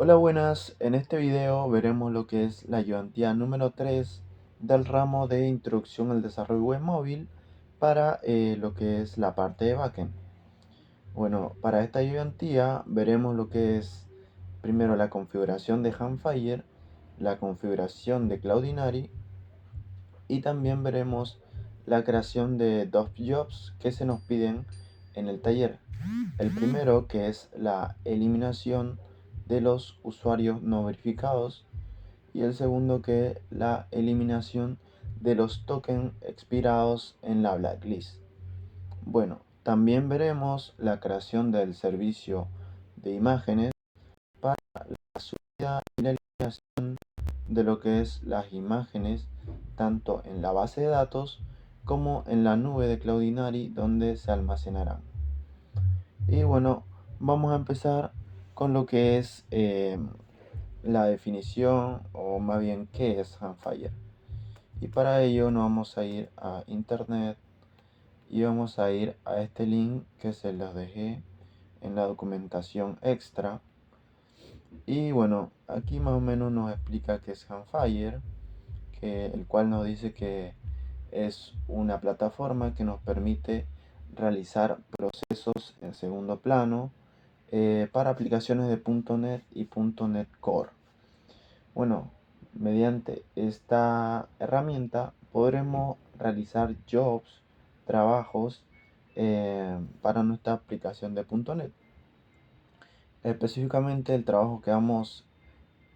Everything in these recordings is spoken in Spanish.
Hola, buenas. En este video veremos lo que es la ayudantía número 3 del ramo de Introducción al Desarrollo Web Móvil para lo que es la parte de backend. Bueno, para esta ayudantía veremos lo que es primero la configuración de Handfire, la configuración de Cloudinary y también veremos la creación de dos jobs que se nos piden en el taller. El primero, que es la eliminación de los usuarios no verificados, y el segundo, que es la eliminación de los tokens expirados en la blacklist. Bueno, también veremos la creación del servicio de imágenes para la subida y la eliminación de lo que es las imágenes tanto en la base de datos como en la nube de Cloudinary donde se almacenarán. Y bueno, vamos a empezar con lo que es la definición, o más bien qué es Handfire. Y para ello nos vamos a ir a internet y vamos a ir a este link que se los dejé en la documentación extra. Y bueno, aquí más o menos nos explica qué es Handfire, el cual nos dice que es una plataforma que nos permite realizar procesos en segundo plano para aplicaciones de .NET y .NET Core. Bueno, mediante esta herramienta podremos realizar jobs, trabajos para nuestra aplicación de .NET. Específicamente el trabajo que vamos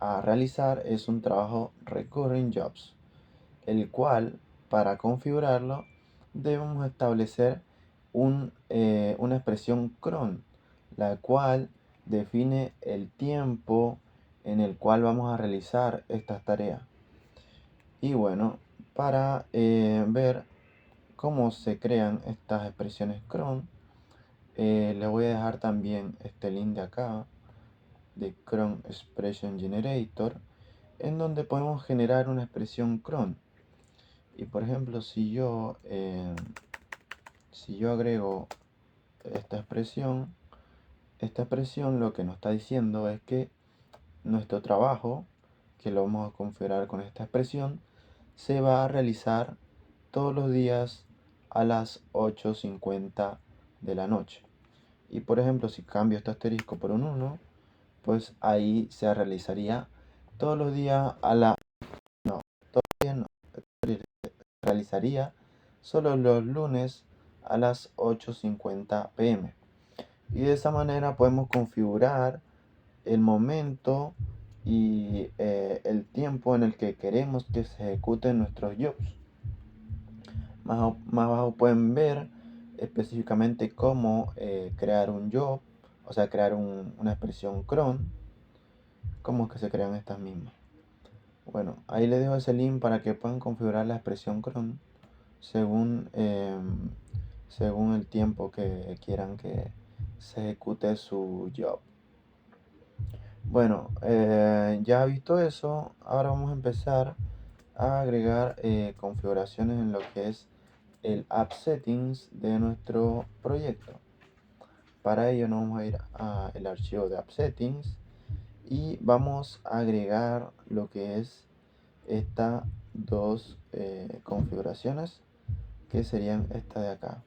a realizar es un trabajo recurring jobs, el cual para configurarlo debemos establecer una expresión cron, la cual define el tiempo en el cual vamos a realizar estas tareas. Y bueno, para ver cómo se crean estas expresiones cron, les voy a dejar también este link de acá, de Cron Expression Generator, en donde podemos generar una expresión cron. Y por ejemplo, si yo agrego esta expresión lo que nos está diciendo es que nuestro trabajo, que lo vamos a configurar con esta expresión, se va a realizar todos los días a las 8:50 de la noche. Y por ejemplo, si cambio este asterisco por un 1, pues ahí se realizaría todos los días a la... No, todos los días no, realizaría solo los lunes a las 8:50 pm. Y de esa manera podemos configurar el momento y el tiempo en el que queremos que se ejecuten nuestros jobs. Más abajo pueden ver específicamente cómo crear un job, o sea, crear una expresión cron, cómo es que se crean estas mismas. Bueno, ahí les dejo ese link para que puedan configurar la expresión cron según, según el tiempo que quieran que se ejecute su job. Bueno, ya visto eso, ahora vamos a empezar a agregar configuraciones en lo que es el app settings de nuestro proyecto. Para ello nos vamos a ir al archivo de app settings y vamos a agregar lo que es estas dos configuraciones, que serían esta de acá.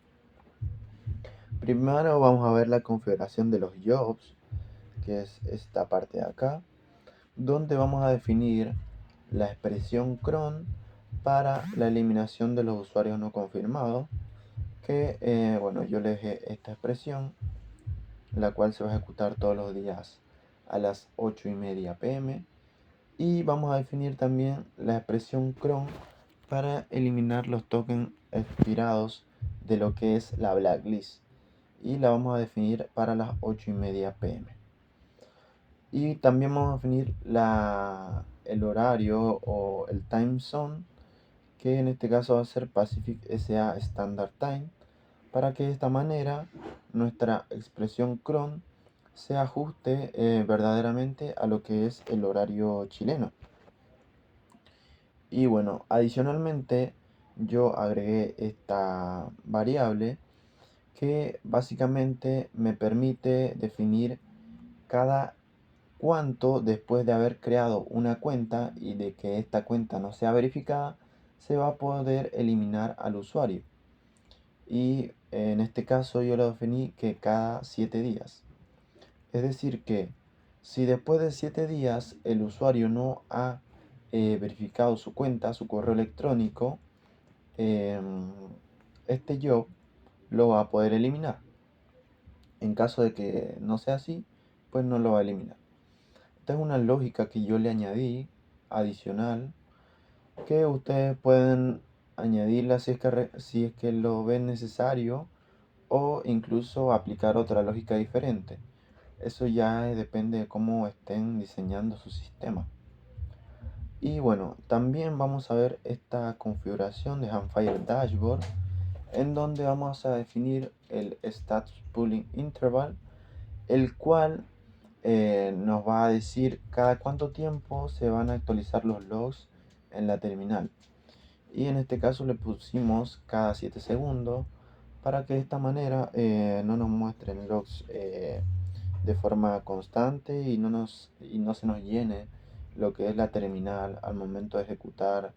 Primero vamos a ver la configuración de los jobs, que es esta parte de acá, donde vamos a definir la expresión cron para la eliminación de los usuarios no confirmados, que bueno, yo le dejé esta expresión, la cual se va a ejecutar todos los días a las 8:30 pm. Y vamos a definir también la expresión cron para eliminar los tokens expirados de lo que es la blacklist, y la vamos a definir para las 8:30 pm. Y también vamos a definir el horario o el time zone, que en este caso va a ser Pacific SA Standard Time, para que de esta manera nuestra expresión cron se ajuste verdaderamente a lo que es el horario chileno. Y bueno, adicionalmente yo agregué esta variable que básicamente me permite definir cada cuánto después de haber creado una cuenta y de que esta cuenta no sea verificada, se va a poder eliminar al usuario. Y en este caso yo lo definí que cada 7 días. Es decir que si después de 7 días el usuario no ha verificado su cuenta, su correo electrónico, este job lo va a poder eliminar. En caso de que no sea así, pues no lo va a eliminar. Esta es una lógica que yo le añadí adicional, que ustedes pueden añadirla si es que lo ven necesario, o incluso aplicar otra lógica diferente. Eso ya depende de cómo estén diseñando su sistema. Y bueno, también vamos a ver esta configuración de Handfire Dashboard, en donde vamos a definir el Status Pooling Interval, el cual nos va a decir cada cuánto tiempo se van a actualizar los logs en la terminal. Y en este caso le pusimos cada 7 segundos, para que de esta manera no nos muestren logs de forma constante y no se nos llene lo que es la terminal al momento de ejecutar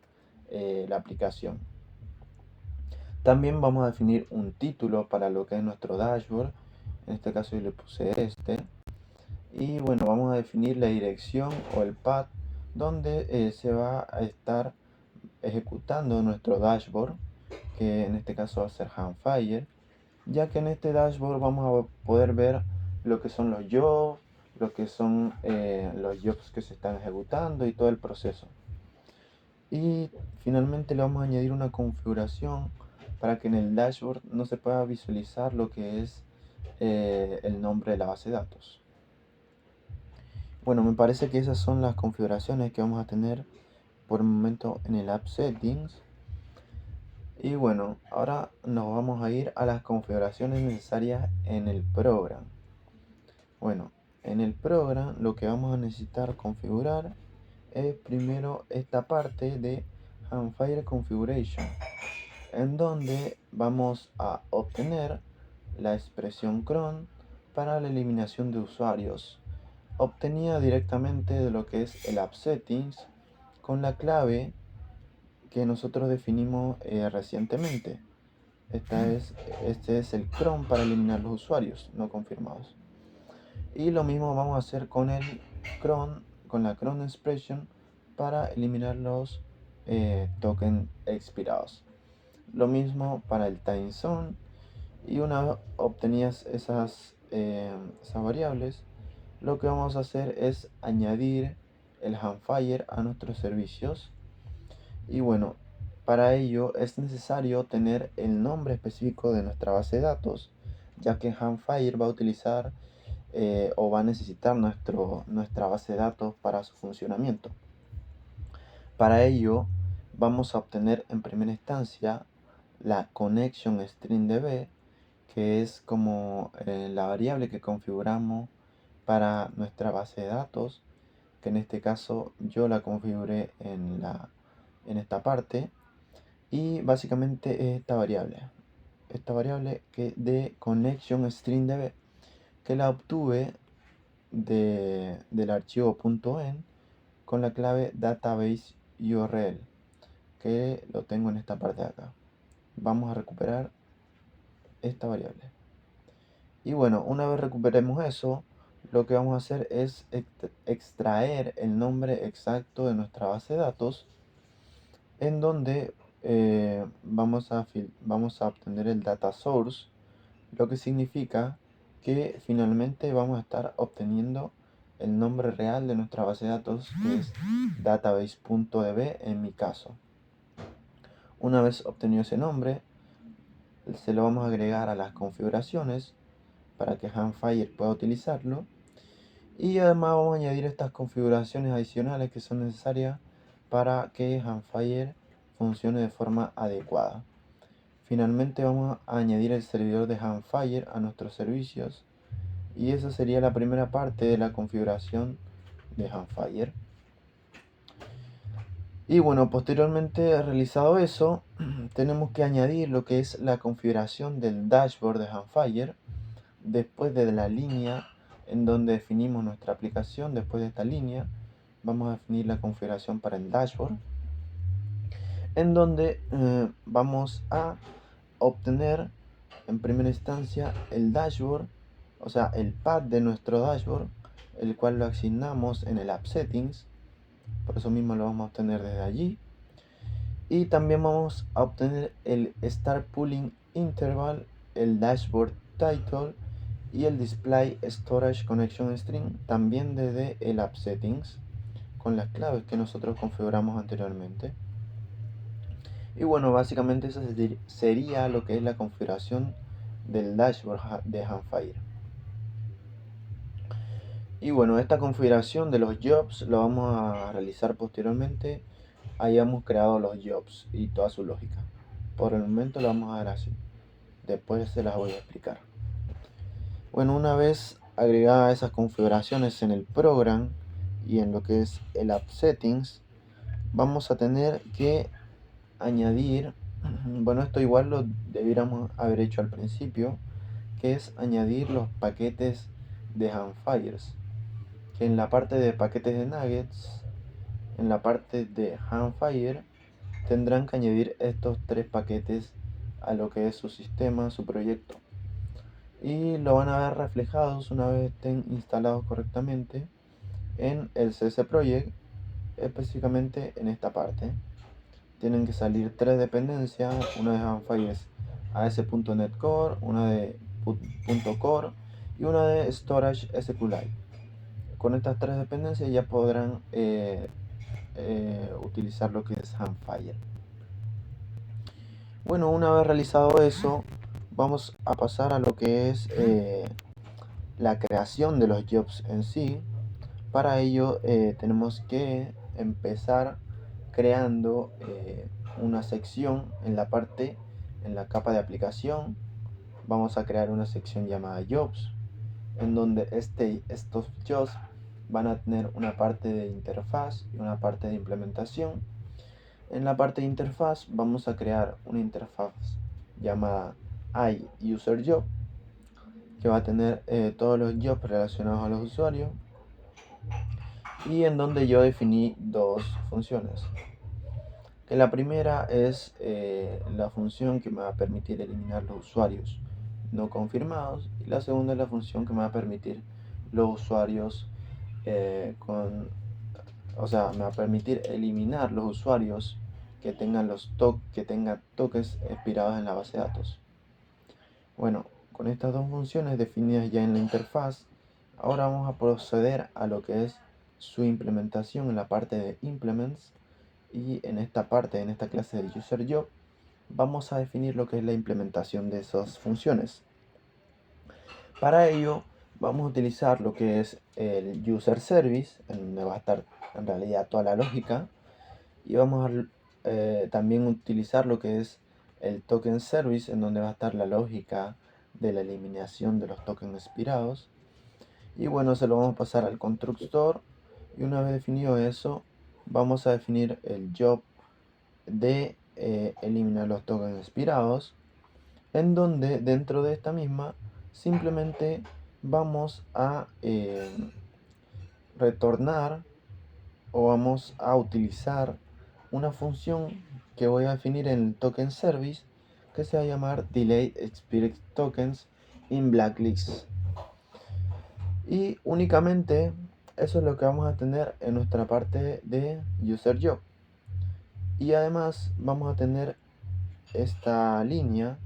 la aplicación. También vamos a definir un título para lo que es nuestro dashboard. En este caso yo le puse este. Y bueno, vamos a definir la dirección o el path donde se va a estar ejecutando nuestro dashboard, que en este caso va a ser Handfire, ya que en este dashboard vamos a poder ver lo que son los jobs, lo que son los jobs que se están ejecutando y todo el proceso. Y finalmente le vamos a añadir una configuración para que en el dashboard no se pueda visualizar lo que es el nombre de la base de datos. Bueno, me parece que esas son las configuraciones que vamos a tener por el momento en el App Settings. Y bueno, ahora nos vamos a ir a las configuraciones necesarias en el program. Bueno, en el program lo que vamos a necesitar configurar es primero esta parte de Handfire Configuration, en donde vamos a obtener la expresión cron para la eliminación de usuarios, obtenida directamente de lo que es el App Settings con la clave que nosotros definimos recientemente. Este es el cron para eliminar los usuarios no confirmados. Y lo mismo vamos a hacer con el cron, con la cron expression, para eliminar los tokens expirados. Lo mismo para el time zone. Y una vez obtenidas esas variables, lo que vamos a hacer es añadir el Handfire a nuestros servicios. Y bueno, para ello es necesario tener el nombre específico de nuestra base de datos, ya que Handfire va a utilizar o va a necesitar nuestra base de datos para su funcionamiento. Para ello vamos a obtener en primera instancia la connection string_db, que es como la variable que configuramos para nuestra base de datos, que en este caso yo la configuré en esta parte. Y básicamente es esta variable que de connection string_db, que la obtuve del archivo .env con la clave database URL, que lo tengo en esta parte de acá. Vamos a recuperar esta variable. Y bueno, una vez recuperemos eso, lo que vamos a hacer es extraer el nombre exacto de nuestra base de datos, en donde vamos a obtener el data source, lo que significa que finalmente vamos a estar obteniendo el nombre real de nuestra base de datos, que es database.db en mi caso. Una vez obtenido ese nombre, se lo vamos a agregar a las configuraciones para que Handfire pueda utilizarlo. Y además vamos a añadir estas configuraciones adicionales que son necesarias para que Handfire funcione de forma adecuada. Finalmente vamos a añadir el servidor de Handfire a nuestros servicios, y esa sería la primera parte de la configuración de Handfire. Y bueno, posteriormente realizado eso, tenemos que añadir lo que es la configuración del dashboard de Handfire después de la línea en donde definimos nuestra aplicación. Después de esta línea vamos a definir la configuración para el dashboard, en donde vamos a obtener en primera instancia el dashboard, o sea el path de nuestro dashboard, el cual lo asignamos en el app settings. Por eso mismo lo vamos a obtener desde allí. Y también vamos a obtener el Start Pulling Interval, el Dashboard Title y el Display Storage Connection String, también desde el App Settings, con las claves que nosotros configuramos anteriormente. Y bueno, básicamente eso sería lo que es la configuración del dashboard de Handfire. Y bueno, esta configuración de los jobs lo vamos a realizar posteriormente. Hayamos creado los jobs y toda su lógica. Por el momento lo vamos a dar así. Después se las voy a explicar. Bueno, una vez agregadas esas configuraciones en el program y en lo que es el app settings, vamos a tener que añadir, bueno, esto igual lo debiéramos haber hecho al principio, que es añadir los paquetes de Handfires, que en la parte de paquetes de nuggets, en la parte de Handfire, tendrán que añadir estos 3 paquetes a lo que es su sistema, su proyecto, y lo van a ver reflejados una vez estén instalados correctamente en el CS Project, específicamente en esta parte. Tienen que salir 3 dependencias, una de Handfire AS.NET Core, una de .core y una de Storage SQLite. Con estas 3 dependencias ya podrán utilizar lo que es Handfire. Bueno, una vez realizado eso, vamos a pasar a lo que es la creación de los jobs en sí. Para ello tenemos que empezar creando una sección en la capa de aplicación. Vamos a crear una sección llamada jobs, en donde estos jobs van a tener una parte de interfaz y una parte de implementación. En la parte de interfaz vamos a crear una interfaz llamada iUserJob, que va a tener todos los jobs relacionados a los usuarios, y en donde yo definí 2 funciones. Que la primera es la función que me va a permitir eliminar los usuarios no confirmados, y la segunda es la función que me va a permitir los usuarios o sea, me va a permitir eliminar los usuarios que tengan tokens expirados en la base de datos. Bueno, con estas 2 funciones definidas ya en la interfaz, ahora vamos a proceder a lo que es su implementación en la parte de implements, y en esta parte, en esta clase del userJob, vamos a definir lo que es la implementación de esas funciones. Para ello vamos a utilizar lo que es el user service, en donde va a estar en realidad toda la lógica, y vamos a también utilizar lo que es el token service, en donde va a estar la lógica de la eliminación de los tokens expirados. Y bueno, se lo vamos a pasar al constructor, y una vez definido eso, vamos a definir el job de eliminar los tokens expirados, en donde dentro de esta misma simplemente vamos a retornar, o vamos a utilizar una función que voy a definir en el token service, que se va a llamar delay expired tokens in blacklist. Y únicamente eso es lo que vamos a tener en nuestra parte de userJob. Y además vamos a tener esta línea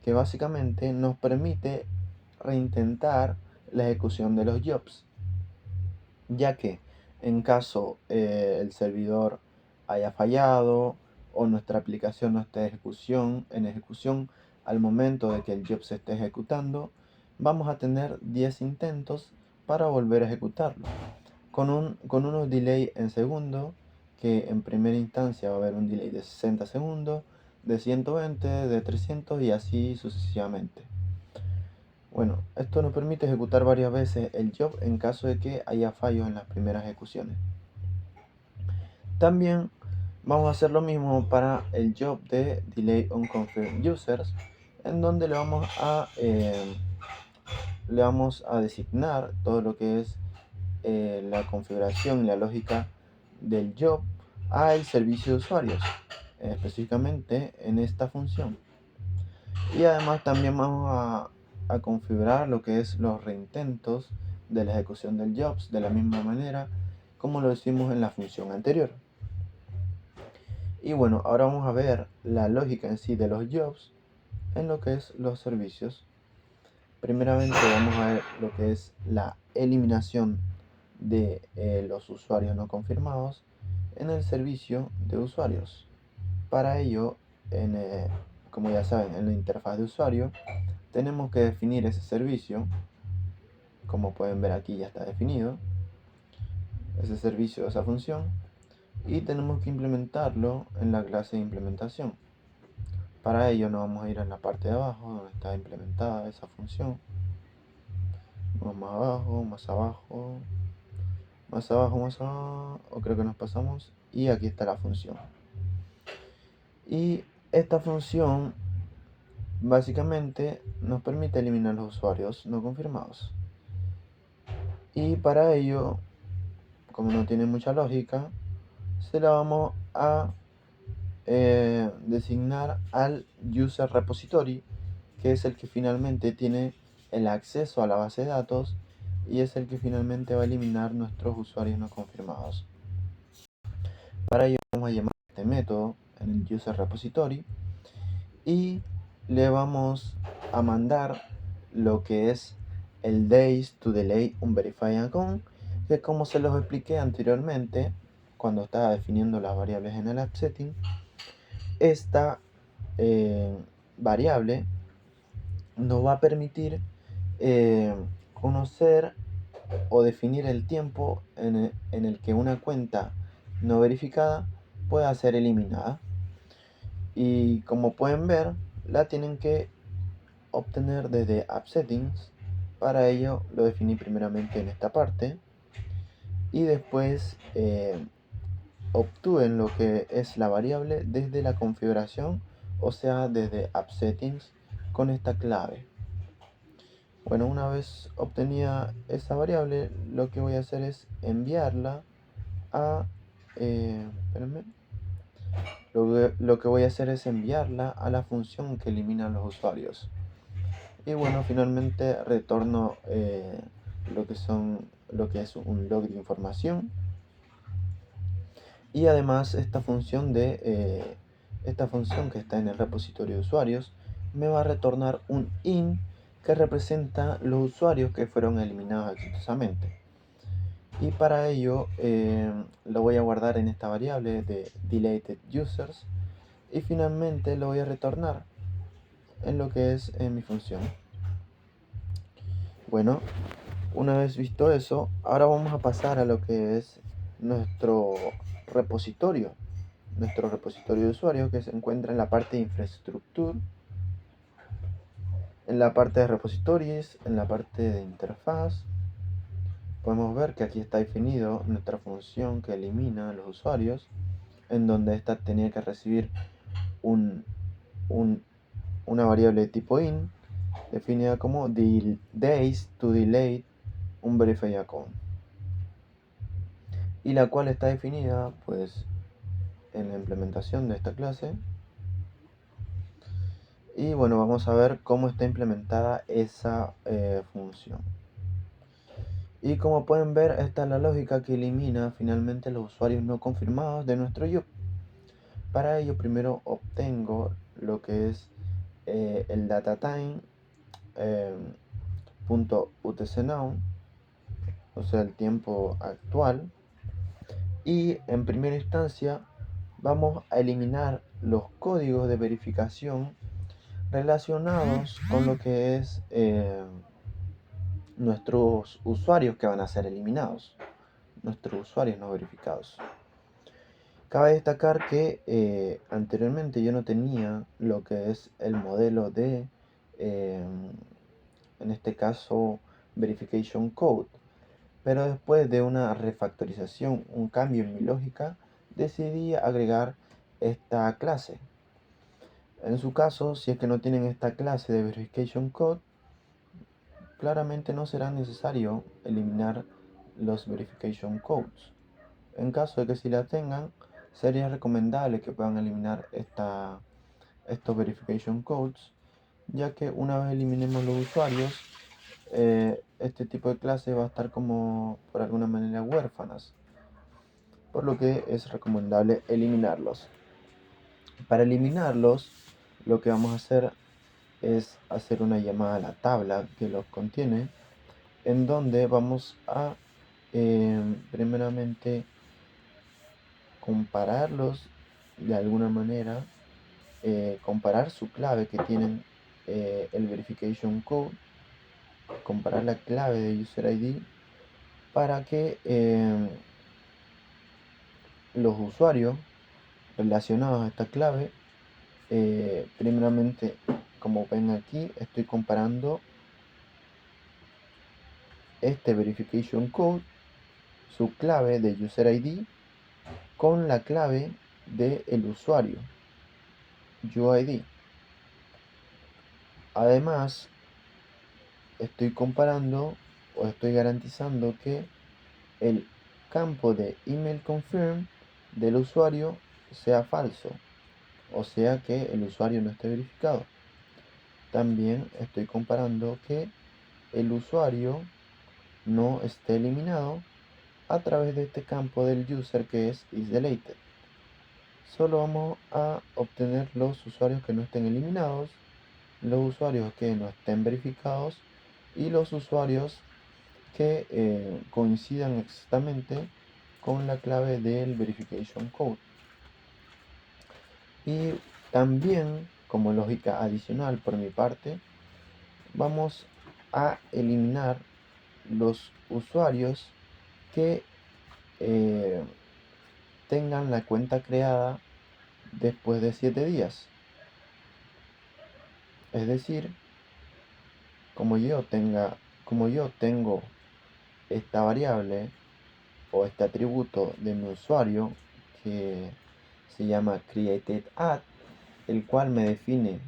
que básicamente nos permite reintentar la ejecución de los jobs, ya que en caso el servidor haya fallado o nuestra aplicación no esté en ejecución al momento de que el job se esté ejecutando, vamos a tener 10 intentos para volver a ejecutarlo, con unos delay en segundo, que en primera instancia va a haber un delay de 60 segundos, de 120, de 300 y así sucesivamente. Bueno, esto nos permite ejecutar varias veces el job en caso de que haya fallos en las primeras ejecuciones. También vamos a hacer lo mismo para el job de Delay on Confirmed Users, en donde le vamos a le vamos a designar todo lo que es la configuración y la lógica del job al servicio de usuarios, específicamente en esta función. Y además también vamos a configurar lo que es los reintentos de la ejecución del jobs de la misma manera como lo hicimos en la función anterior. Y bueno, ahora vamos a ver la lógica en sí de los jobs en lo que es los servicios. Primeramente vamos a ver lo que es la eliminación de los usuarios no confirmados en el servicio de usuarios. Para ello, como ya saben, en la interfaz de usuario tenemos que definir ese servicio. Como pueden ver aquí ya está definido ese servicio, esa función, y tenemos que implementarlo en la clase de implementación. Para ello nos vamos a ir en la parte de abajo donde está implementada esa función. Vamos más abajo, más abajo, más abajo, más abajo, o creo que nos pasamos, y aquí está la función. Y esta función básicamente nos permite eliminar los usuarios no confirmados. Y para ello, como no tiene mucha lógica, se la vamos a designar al user repository, que es el que finalmente tiene el acceso a la base de datos y es el que finalmente va a eliminar nuestros usuarios no confirmados. Para ello vamos a llamar a este método en el user repository y le vamos a mandar lo que es el days to delay un verify account, que como se los expliqué anteriormente cuando estaba definiendo las variables en el app setting, esta variable nos va a permitir conocer o definir el tiempo en el que una cuenta no verificada pueda ser eliminada. Y como pueden ver, la tienen que obtener desde App Settings. Para ello lo definí primeramente en esta parte y después obtuve lo que es la variable desde la configuración, o sea desde App Settings, con esta clave. Bueno, una vez obtenida esa variable, lo que voy a hacer es enviarla a espérenme. Lo que voy a hacer es enviarla a la función que elimina los usuarios. Y bueno, finalmente retorno lo que es un log de información. Y además esta función que está en el repositorio de usuarios me va a retornar un in que representa los usuarios que fueron eliminados exitosamente. Y para ello lo voy a guardar en esta variable de deleted users y finalmente lo voy a retornar en lo que es mi función. Bueno, una vez visto eso, ahora vamos a pasar a lo que es nuestro repositorio de usuario, que se encuentra en la parte de infraestructura, en la parte de repositorios, en la parte de interfaz. Podemos ver que aquí está definido nuestra función que elimina a los usuarios, en donde esta tenía que recibir una variable de tipo in definida como days to delay un verify account, y la cual está definida pues en la implementación de esta clase. Y bueno, vamos a ver cómo está implementada esa función. Y como pueden ver, esta es la lógica que elimina finalmente los usuarios no confirmados de nuestro job. Para ello primero obtengo lo que es el datatime .utcnow, o sea el tiempo actual, y en primera instancia vamos a eliminar los códigos de verificación relacionados con lo que es nuestros usuarios que van a ser eliminados, nuestros usuarios no verificados. Cabe destacar que anteriormente yo no tenía lo que es el modelo de, en este caso, verification code, pero después de una refactorización, un cambio en mi lógica, decidí agregar esta clase. En su caso, si es que no tienen esta clase de verification code, claramente no será necesario eliminar los verification codes. En caso de que sí la tengan, sería recomendable que puedan eliminar estos verification codes, ya que una vez eliminemos los usuarios, este tipo de clase va a estar como por alguna manera huérfanas, por lo que es recomendable eliminarlos. Para eliminarlos, lo que vamos a hacer es hacer una llamada a la tabla que los contiene, en donde vamos a primeramente compararlos de alguna manera, comparar su clave que tienen, el verification code, comparar la clave de user ID para que los usuarios relacionados a esta clave, primeramente, como ven aquí, estoy comparando este verification code, su clave de user ID, con la clave del usuario, UID. Además, estoy comparando o estoy garantizando que el campo de email confirm del usuario sea falso, o sea que el usuario no esté verificado. También estoy comparando que el usuario no esté eliminado a través de este campo del user que es isDeleted. Solo vamos a obtener los usuarios que no estén eliminados, los usuarios que no estén verificados y los usuarios que coincidan exactamente con la clave del verification code. Y también, como lógica adicional por mi parte, vamos a eliminar los usuarios que tengan la cuenta creada después de 7 días. Es decir, como yo tengo esta variable o este atributo de mi usuario que se llama createdAt, el cual me define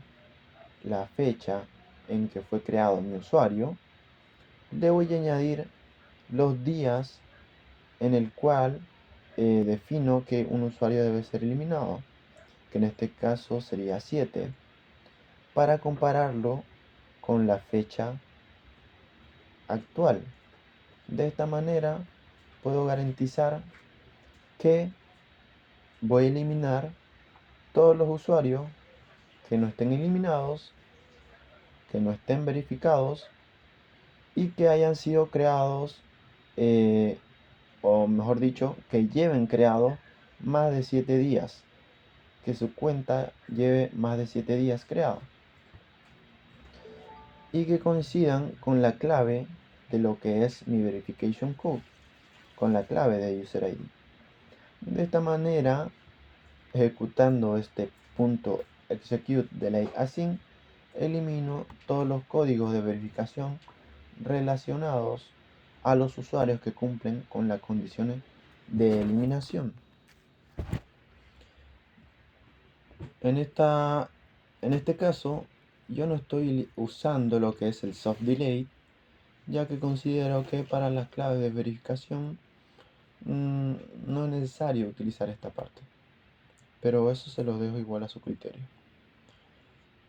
la fecha en que fue creado mi usuario, le voy a añadir los días en el cual defino que un usuario debe ser eliminado, que en este caso sería 7, para compararlo con la fecha actual. De esta manera puedo garantizar que voy a eliminar todos los usuarios que no estén eliminados, que no estén verificados y que hayan sido creados, o mejor dicho, que lleven creados más de 7 días, que su cuenta lleve más de 7 días creado y que coincidan con la clave de lo que es mi verification code, con la clave de user ID. De esta manera, ejecutando este punto execute delay async, elimino todos los códigos de verificación relacionados a los usuarios que cumplen con las condiciones de eliminación. En este caso, yo no estoy usando lo que es el soft delay, ya que considero que para las claves de verificación no es necesario utilizar esta parte. Pero eso se lo dejo igual a su criterio.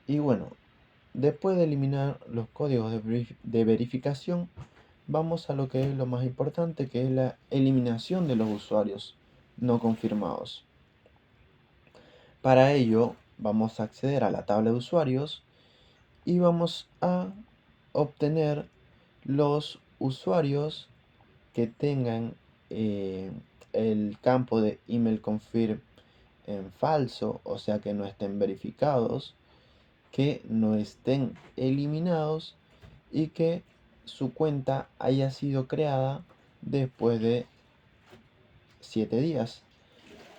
Y bueno, después de eliminar los códigos de verificación, vamos a lo que es lo más importante, que es la eliminación de los usuarios no confirmados. Para ello, vamos a acceder a la tabla de usuarios y vamos a obtener los usuarios que tengan el campo de email confirm en falso, o sea que no estén verificados, que no estén eliminados y que su cuenta haya sido creada después de 7 días,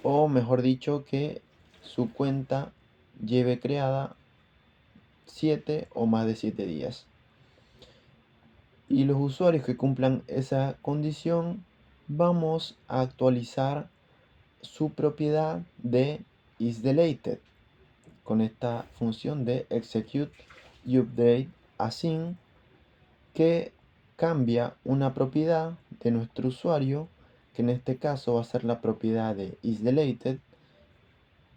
o mejor dicho, que su cuenta lleve creada 7 o más de 7 días. Y los usuarios que cumplan esa condición, vamos a actualizar su propiedad de isDeleted con esta función de execute y update async, que cambia una propiedad de nuestro usuario, que en este caso va a ser la propiedad de isDeleted,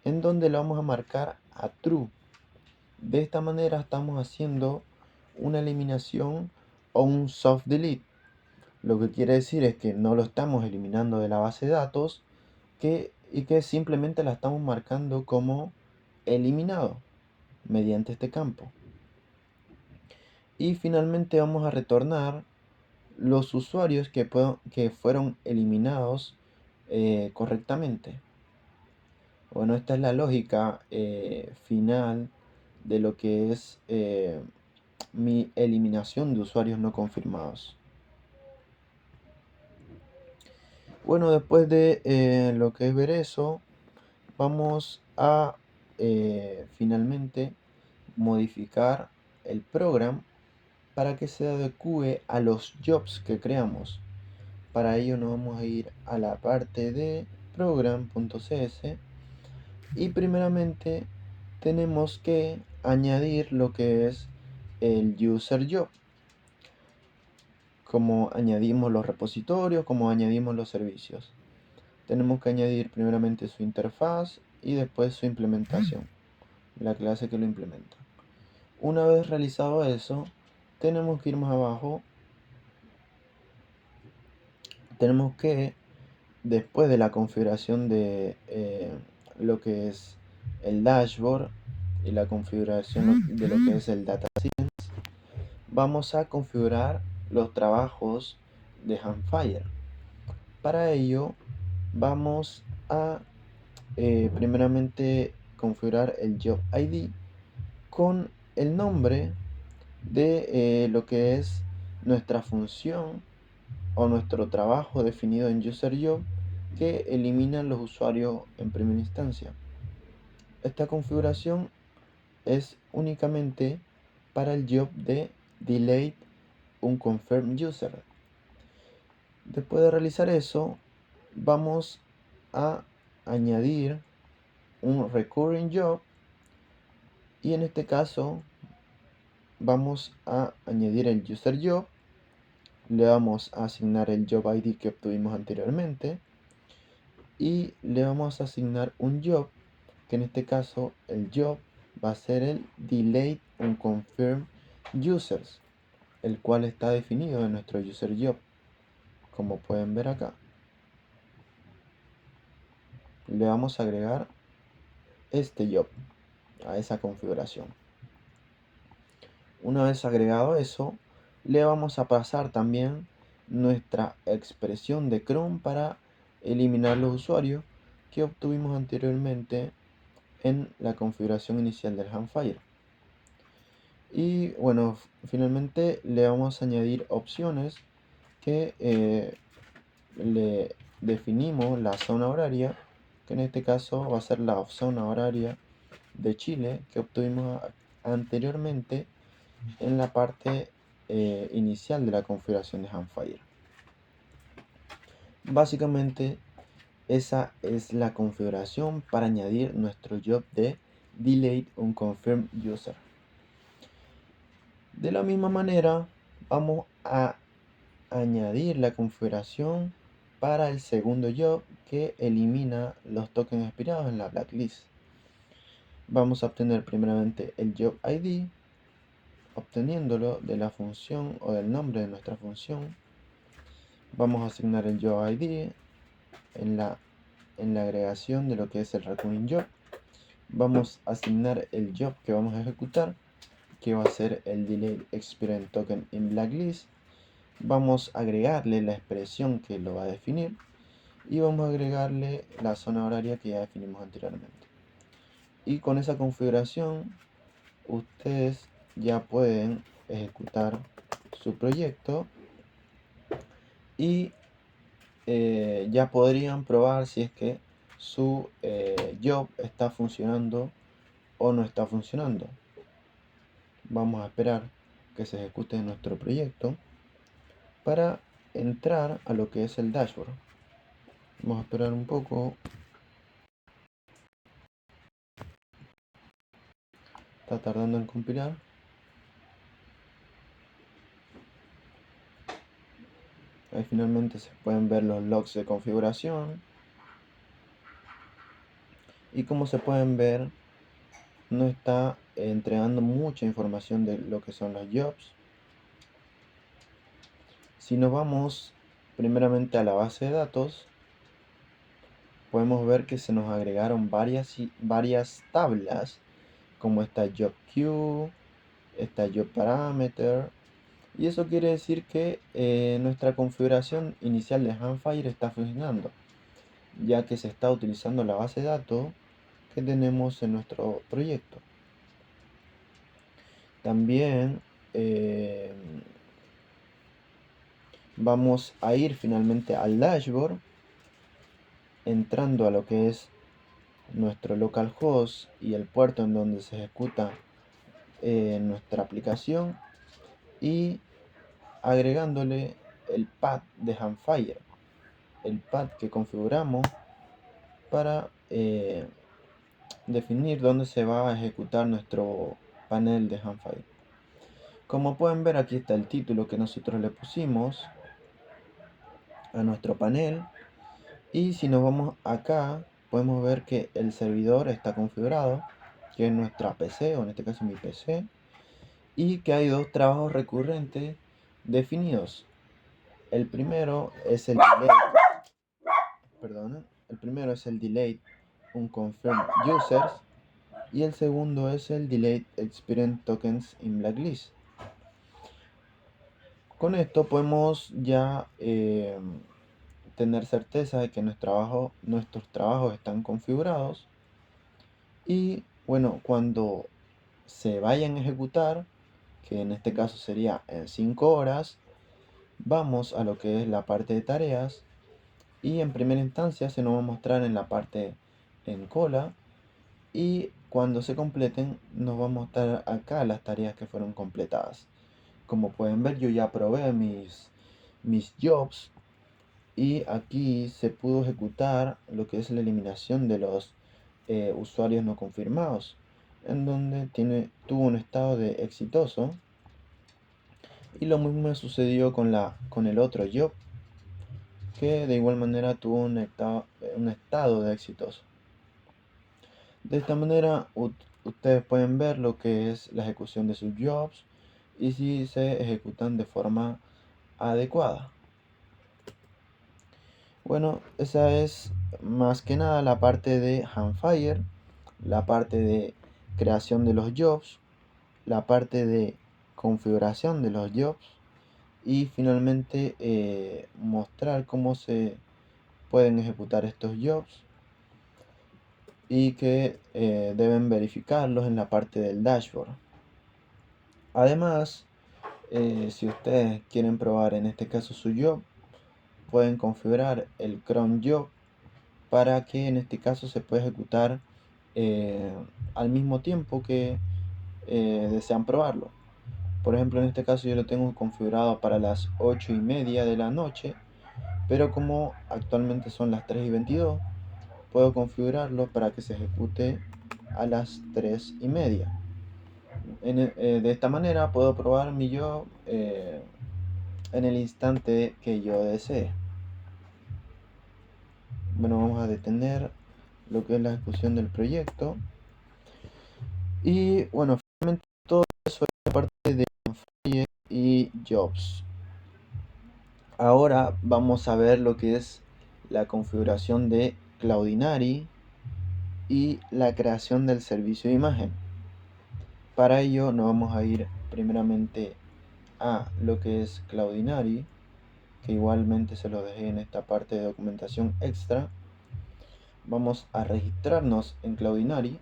en donde le vamos a marcar a true. De esta manera estamos haciendo una eliminación o un soft delete. Lo que quiere decir es que no lo estamos eliminando de la base de datos y que simplemente la estamos marcando como eliminado mediante este campo. Y finalmente vamos a retornar los usuarios que fueron eliminados correctamente. Bueno, esta es la lógica final de lo que es mi eliminación de usuarios no confirmados. Bueno, después de lo que es ver eso, vamos a finalmente modificar el programa para que se adecue a los jobs que creamos. Para ello nos vamos a ir a la parte de program.cs y primeramente tenemos que añadir lo que es el user job, como añadimos los repositorios, como añadimos los servicios. Tenemos que añadir primeramente su interfaz y después su implementación, la clase que lo implementa. Una vez realizado eso, tenemos que ir más abajo. Tenemos que, después de la configuración de lo que es el dashboard y la configuración de lo que es el data science, vamos a configurar los trabajos de Handfire. Para ello vamos a primeramente configurar el job ID con el nombre de lo que es nuestra función o nuestro trabajo definido en userJob que elimina los usuarios en primera instancia. Esta configuración es únicamente para el job de delete un confirm user. Después de realizar eso, vamos a añadir un recurring job y en este caso vamos a añadir el user job, le vamos a asignar el job ID que obtuvimos anteriormente y le vamos a asignar un job, que en este caso el job va a ser el delete un confirm users, el cual está definido en nuestro user job, como pueden ver acá. Le vamos a agregar este job a esa configuración. Una vez agregado eso, le vamos a pasar también nuestra expresión de cron para eliminar los usuarios que obtuvimos anteriormente en la configuración inicial del Handfire. Y bueno, finalmente le vamos a añadir opciones que le definimos la zona horaria, que en este caso va a ser la zona horaria de Chile que obtuvimos anteriormente en la parte inicial de la configuración de Handfire. Básicamente esa es la configuración para añadir nuestro job de delete un confirm user. De la misma manera vamos a añadir la configuración para el segundo job que elimina los tokens expirados en la blacklist. Vamos a obtener primeramente el job ID, obteniéndolo de la función o del nombre de nuestra función. Vamos a asignar el job ID en la agregación de lo que es el recurring job. Vamos a asignar el job que vamos a ejecutar, que va a ser el delete expirant token in blacklist. Vamos a agregarle la expresión que lo va a definir y vamos a agregarle la zona horaria que ya definimos anteriormente. Y con esa configuración ustedes ya pueden ejecutar su proyecto y ya podrían probar si es que su job está funcionando o no está funcionando. Vamos a esperar que se ejecute nuestro proyecto para entrar a lo que es el dashboard. Vamos a esperar un poco. Está tardando en compilar. Ahí finalmente se pueden ver los logs de configuración. Y como se pueden ver, no está entregando mucha información de lo que son los jobs. Si nos vamos primeramente a la base de datos, podemos ver que se nos agregaron varias tablas, como esta job queue, esta job parameter, y eso quiere decir que nuestra configuración inicial de Handfire está funcionando, ya que se está utilizando la base de datos que tenemos en nuestro proyecto. También vamos a ir finalmente al dashboard, entrando a lo que es nuestro localhost y el puerto en donde se ejecuta nuestra aplicación, y agregándole el path de Handfire, el path que configuramos para definir dónde se va a ejecutar nuestro panel de Handfire. Como pueden ver, aquí está el título que nosotros le pusimos a nuestro panel, y si nos vamos acá podemos ver que el servidor está configurado, que es nuestra PC, o en este caso mi PC, y que hay dos trabajos recurrentes definidos. El primero es el delete unconfirmed users, y el segundo es el delete experience tokens in blacklist. Con esto podemos ya tener certeza de que nuestros trabajos están configurados, y bueno, cuando se vayan a ejecutar, que en este caso sería en 5 horas, vamos a lo que es la parte de tareas, y en primera instancia se nos va a mostrar en la parte en cola, y cuando se completen nos va a mostrar acá las tareas que fueron completadas. Como pueden ver, yo ya probé mis jobs, y aquí se pudo ejecutar lo que es la eliminación de los usuarios no confirmados, en donde tuvo un estado de exitoso, y lo mismo sucedió con el otro job, que de igual manera tuvo un estado de exitoso. De esta manera ustedes pueden ver lo que es la ejecución de sus jobs y si se ejecutan de forma adecuada. Bueno, esa es más que nada la parte de Handfire, la parte de creación de los jobs, la parte de configuración de los jobs, y finalmente mostrar cómo se pueden ejecutar estos jobs, y que deben verificarlos en la parte del dashboard. Además, si ustedes quieren probar en este caso su job, pueden configurar el cron job para que en este caso se pueda ejecutar al mismo tiempo que desean probarlo. Por ejemplo, en este caso yo lo tengo configurado para las 8:30 de la noche, pero como actualmente son las 3:22, puedo configurarlo para que se ejecute a las 3:30. De esta manera puedo probar mi yo en el instante que yo desee. Bueno, vamos a detener lo que es la ejecución del proyecto, y bueno, finalmente todo eso es la parte de Fire y Jobs. Ahora vamos a ver lo que es la configuración de Cloudinary y la creación del servicio de imagen. Para ello nos vamos a ir primeramente a lo que es Cloudinary, que igualmente se lo dejé en esta parte de documentación extra. Vamos a registrarnos en Cloudinary.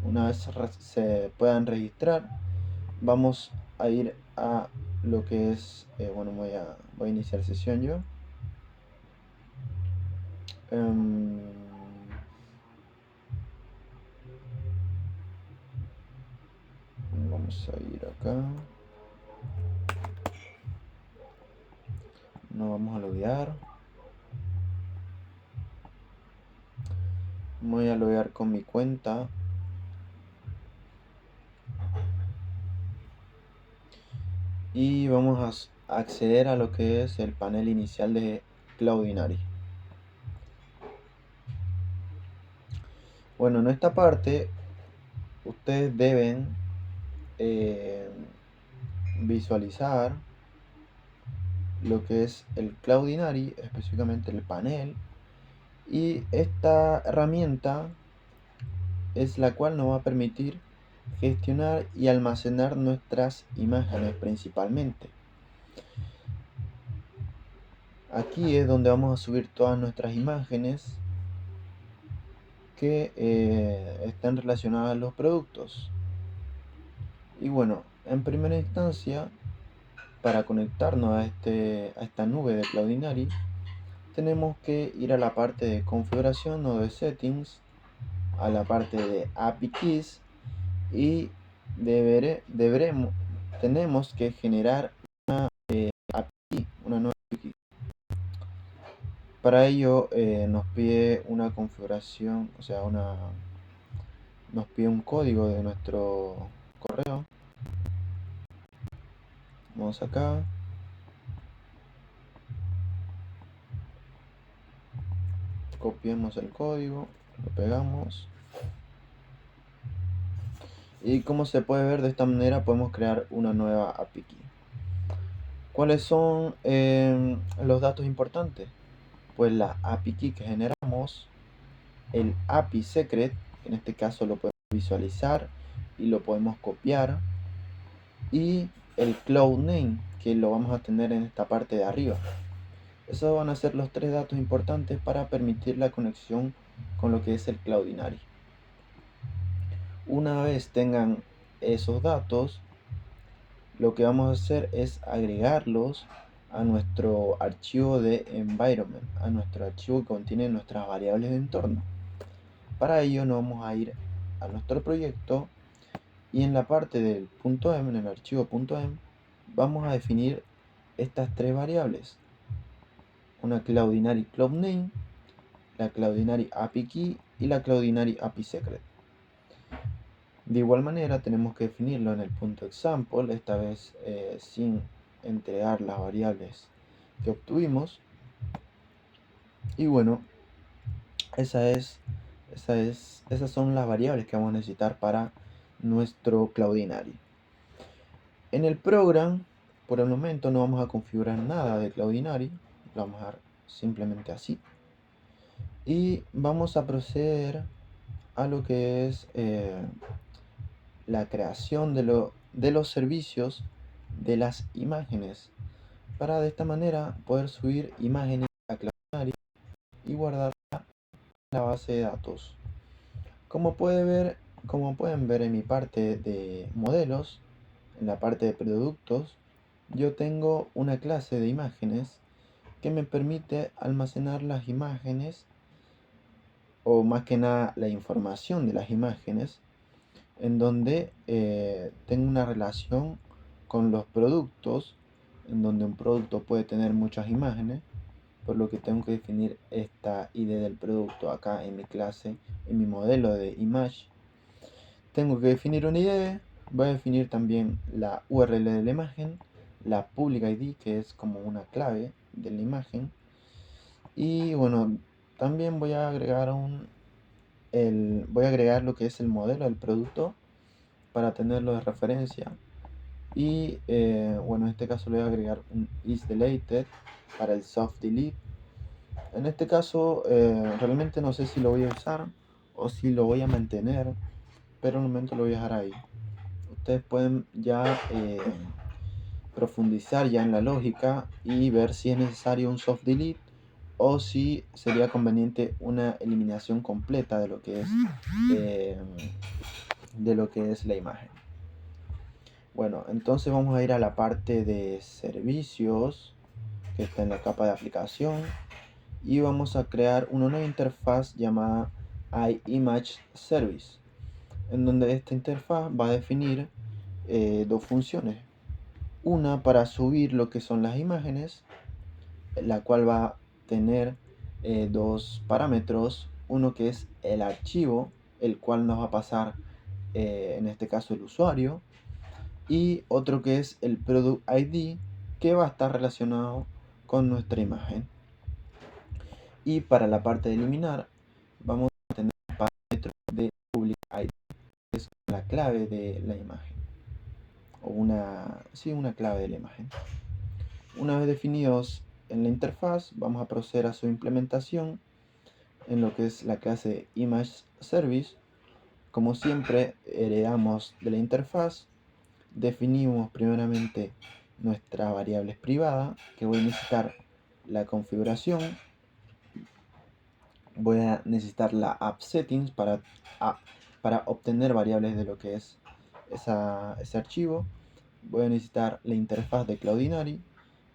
Una vez se puedan registrar, vamos a ir a lo que es, bueno, voy a iniciar sesión yo. Vamos a ir acá, nos vamos a loguear. Voy a loguear con mi cuenta. y vamos a acceder a lo que es el panel inicial de Cloudinary. Bueno, en esta parte ustedes deben visualizar lo que es el Cloudinary, específicamente el panel, y esta herramienta es la cual nos va a permitir gestionar y almacenar nuestras imágenes principalmente. Aquí es donde vamos a subir todas nuestras imágenes que están relacionadas a los productos. Y bueno, en primera instancia, para conectarnos a esta nube de Cloudinary, tenemos que ir a la parte de configuración o de settings, a la parte de API Keys, y tenemos que generar una API, una nueva API. Para ello nos pide una configuración, o sea, nos pide un código de nuestro correo. Vamos acá, copiamos el código, lo pegamos, y como se puede ver, de esta manera podemos crear una nueva API key. ¿Cuáles son los datos importantes? Pues la API key que generamos, el API secret, en este caso lo podemos visualizar y lo podemos copiar, y el cloud name, que lo vamos a tener en esta parte de arriba. Esos van a ser los tres datos importantes para permitir la conexión con lo que es el Cloudinary. Una vez tengan esos datos, lo que vamos a hacer es agregarlos a nuestro archivo de environment, a nuestro archivo que contiene nuestras variables de entorno. Para ello nos vamos a ir a nuestro proyecto, y en la parte del .m, en el archivo .m, vamos a definir estas tres variables: una Cloudinary Cloud Name, la Cloudinary API Key y la Cloudinary API Secret. De igual manera tenemos que definirlo en el .example, esta vez sin entregar las variables que obtuvimos. Y bueno, esas son las variables que vamos a necesitar para nuestro Cloudinary. En el program, por el momento no vamos a configurar nada de Cloudinary, lo vamos a dejar simplemente así. Y vamos a proceder a lo que es la creación de los servicios de las imágenes, para de esta manera poder subir imágenes a Cloudinary y guardarla en la base de datos. Como pueden ver en mi parte de modelos, en la parte de productos, yo tengo una clase de imágenes que me permite almacenar las imágenes, o más que nada la información de las imágenes, en donde tengo una relación con los productos, en donde un producto puede tener muchas imágenes, por lo que tengo que definir esta ID del producto acá en mi clase, en mi modelo de image. Tengo que definir una ID, voy a definir también la URL de la imagen, la public ID, que es como una clave de la imagen, y bueno, también voy a agregar lo que es el modelo del producto para tenerlo de referencia. Y bueno, en este caso le voy a agregar un isDeleted para el soft delete. En este caso realmente no sé si lo voy a usar o si lo voy a mantener, pero en el momento lo voy a dejar ahí. Ustedes pueden ya profundizar ya en la lógica y ver si es necesario un soft delete o si sería conveniente una eliminación completa de lo que es la imagen. Bueno, entonces vamos a ir a la parte de servicios, que está en la capa de aplicación, y vamos a crear una nueva interfaz llamada iMageService, en donde esta interfaz va a definir dos funciones: una para subir lo que son las imágenes, la cual va a tener dos parámetros, uno que es el archivo, el cual nos va a pasar en este caso el usuario, y otro que es el Product ID, que va a estar relacionado con nuestra imagen. Y para la parte de eliminar, vamos a tener el parámetro de Public ID, que es la clave de la imagen, o una clave de la imagen. Una vez definidos en la interfaz, vamos a proceder a su implementación en lo que es la clase ImageService. Como siempre, heredamos de la interfaz, definimos primeramente nuestra variable privada, que voy a necesitar la configuración, voy a necesitar la app settings para obtener variables de lo que es ese archivo, voy a necesitar la interfaz de Cloudinary,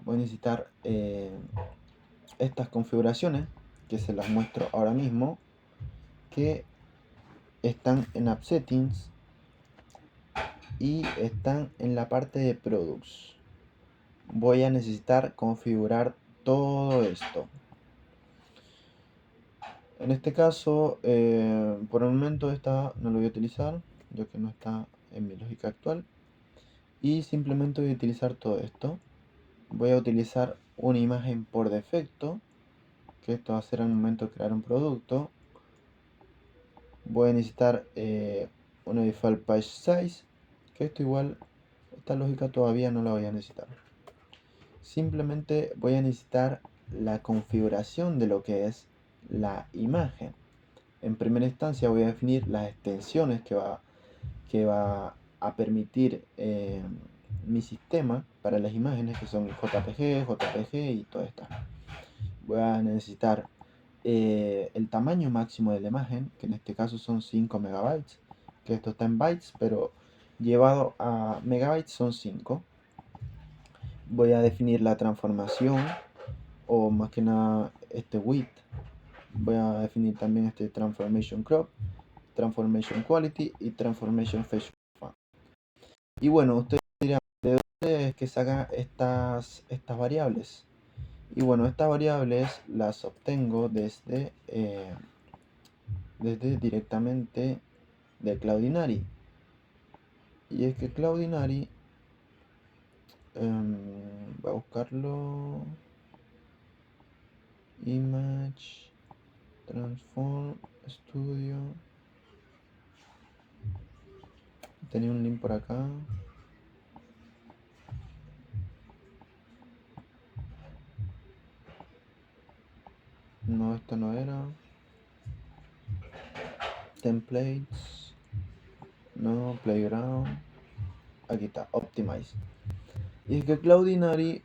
voy a necesitar estas configuraciones que se las muestro ahora mismo, que están en app settings y están en la parte de products. Voy a necesitar configurar todo esto. En este caso, por el momento esta no lo voy a utilizar, ya que no está en mi lógica actual. Y simplemente voy a utilizar todo esto. Voy a utilizar una imagen por defecto, que esto va a ser al momento de crear un producto. Voy a necesitar una default page size, que esto igual, esta lógica todavía no la voy a necesitar. Simplemente voy a necesitar la configuración de lo que es la imagen. En primera instancia voy a definir las extensiones que va a permitir mi sistema para las imágenes, que son JPG, JPG y todo esto. Voy a necesitar el tamaño máximo de la imagen, que en este caso son 5 megabytes, que esto está en bytes, pero llevado a megabytes son 5. Voy a definir la transformación, o más que nada este width. Voy a definir también este transformation crop, transformation quality y transformation phase. Y bueno, ustedes dirán, ¿de dónde es que sacan estas variables? Y bueno, estas variables las obtengo desde directamente de Cloudinary. Y es que Cloudinary, voy a buscarlo, Image Transform Studio, tenía un link por acá. No, esto no era. Templates, no, Playground, aquí está, Optimize. Y es que Cloudinary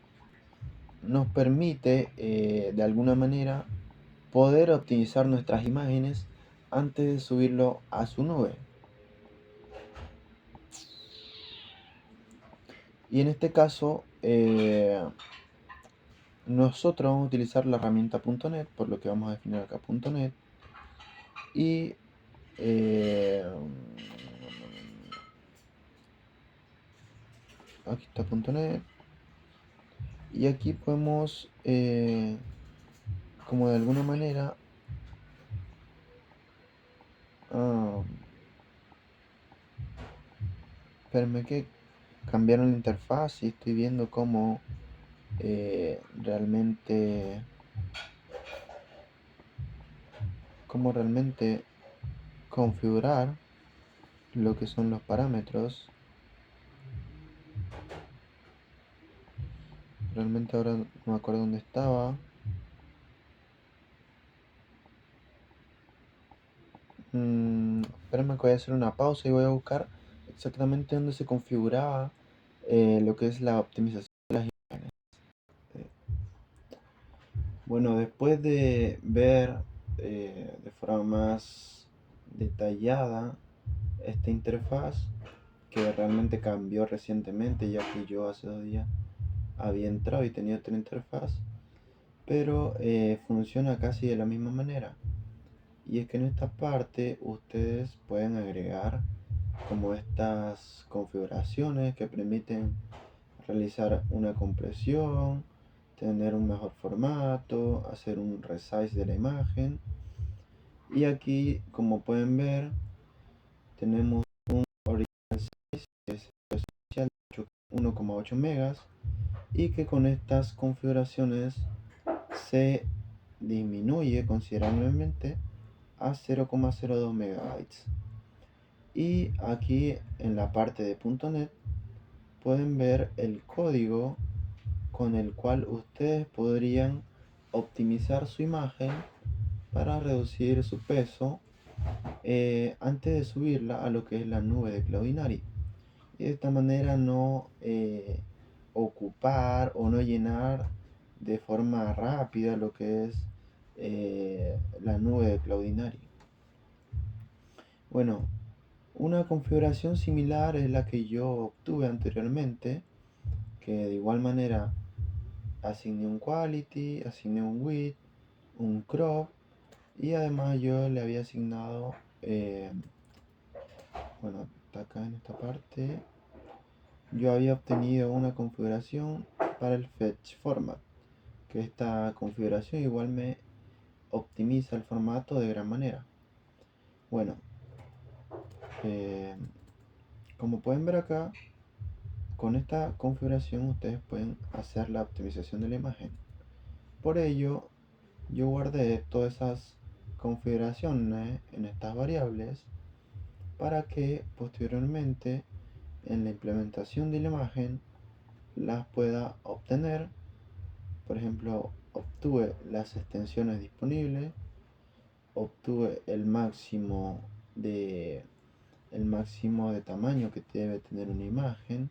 nos permite de alguna manera poder optimizar nuestras imágenes antes de subirlo a su nube. Y en este caso nosotros vamos a utilizar la herramienta .NET, por lo que vamos a definir acá .NET. Y aquí está .NET. Y aquí podemos como de alguna manera espérenme que cambiaron la interfaz y estoy viendo cómo realmente configurar lo que son los parámetros. Realmente ahora no me acuerdo dónde estaba. Espérenme que voy a hacer una pausa y voy a buscar exactamente dónde se configuraba lo que es la optimización de las imágenes. Bueno, después de ver de forma más detallada esta interfaz, que realmente cambió recientemente, ya que yo hace 2 días había entrado y tenía otra interfaz, pero funciona casi de la misma manera. Y es que en esta parte ustedes pueden agregar como estas configuraciones que permiten realizar una compresión, tener un mejor formato, hacer un resize de la imagen. Y aquí, como pueden ver, tenemos un original size, que es el especial, 1,8 megas y que con estas configuraciones se disminuye considerablemente a 0,02 megabytes. Y aquí en la parte de .NET pueden ver el código con el cual ustedes podrían optimizar su imagen para reducir su peso antes de subirla a lo que es la nube de Cloudinary. Y de esta manera no ocupar o no llenar de forma rápida lo que es la nube de Cloudinary. Bueno, una configuración similar es la que yo obtuve anteriormente, que de igual manera asigné un quality, asigné un width, un crop y además yo le había asignado, bueno, está acá en esta parte, yo había obtenido una configuración para el fetch format, que esta configuración igual me optimiza el formato de gran manera. Bueno, como pueden ver acá, con esta configuración ustedes pueden hacer la optimización de la imagen. Por ello, yo guardé todas esas configuraciones en estas variables para que posteriormente en la implementación de la imagen las pueda obtener. Por ejemplo, obtuve las extensiones disponibles, obtuve el máximo de tamaño que debe tener una imagen,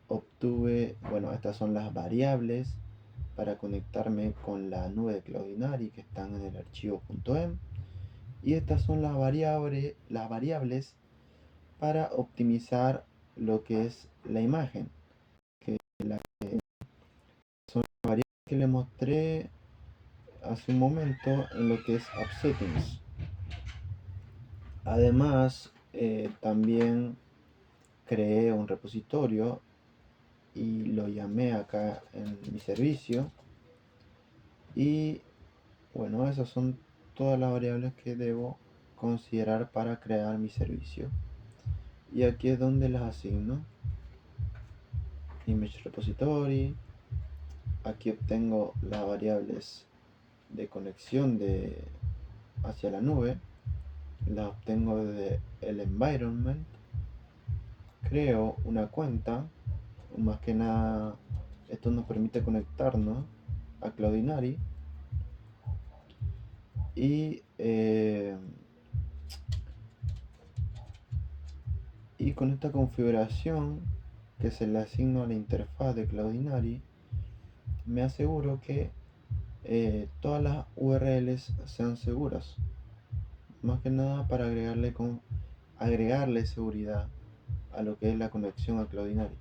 obtuve, bueno, estas son las variables para conectarme con la nube de Cloudinary que están en el archivo .em, y estas son las variables para optimizar lo que es la imagen, que son las variables que le mostré hace un momento en lo que es App Settings. Además, también creé un repositorio y lo llamé acá en mi servicio. Y bueno, esas son todas las variables que debo considerar para crear mi servicio. Y aquí es donde las asigno. Image repository. Aquí obtengo las variables de conexión hacia la nube. Las obtengo desde el environment. Creo una cuenta. Más que nada, esto nos permite conectarnos a Cloudinary. Y con esta configuración que se le asigna a la interfaz de Cloudinary, me aseguro que todas las URLs sean seguras. Más que nada para agregarle seguridad a lo que es la conexión a Cloudinary.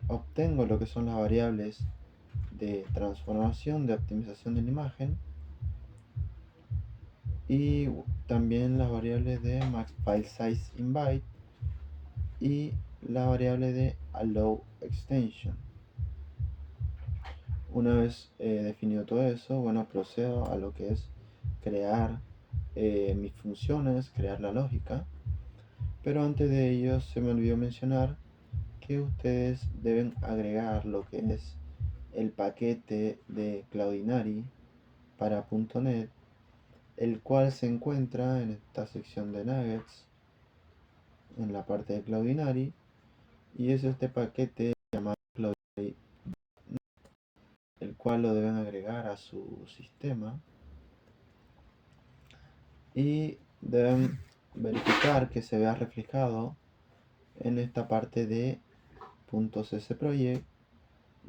Obtengo lo que son las variables de transformación, de optimización de la imagen, y también las variables de max file size in byte y la variable de allow extension. Una vez definido todo eso, bueno, procedo a lo que es crear mis funciones, crear la lógica. Pero antes de ello se me olvidó mencionar que ustedes deben agregar lo que es el paquete de Cloudinary para .NET, el cual se encuentra en esta sección de nuggets, en la parte de Cloudinary, y es este paquete llamado Cloudinary, el cual lo deben agregar a su sistema y deben verificar que se vea reflejado en esta parte de .ccproject,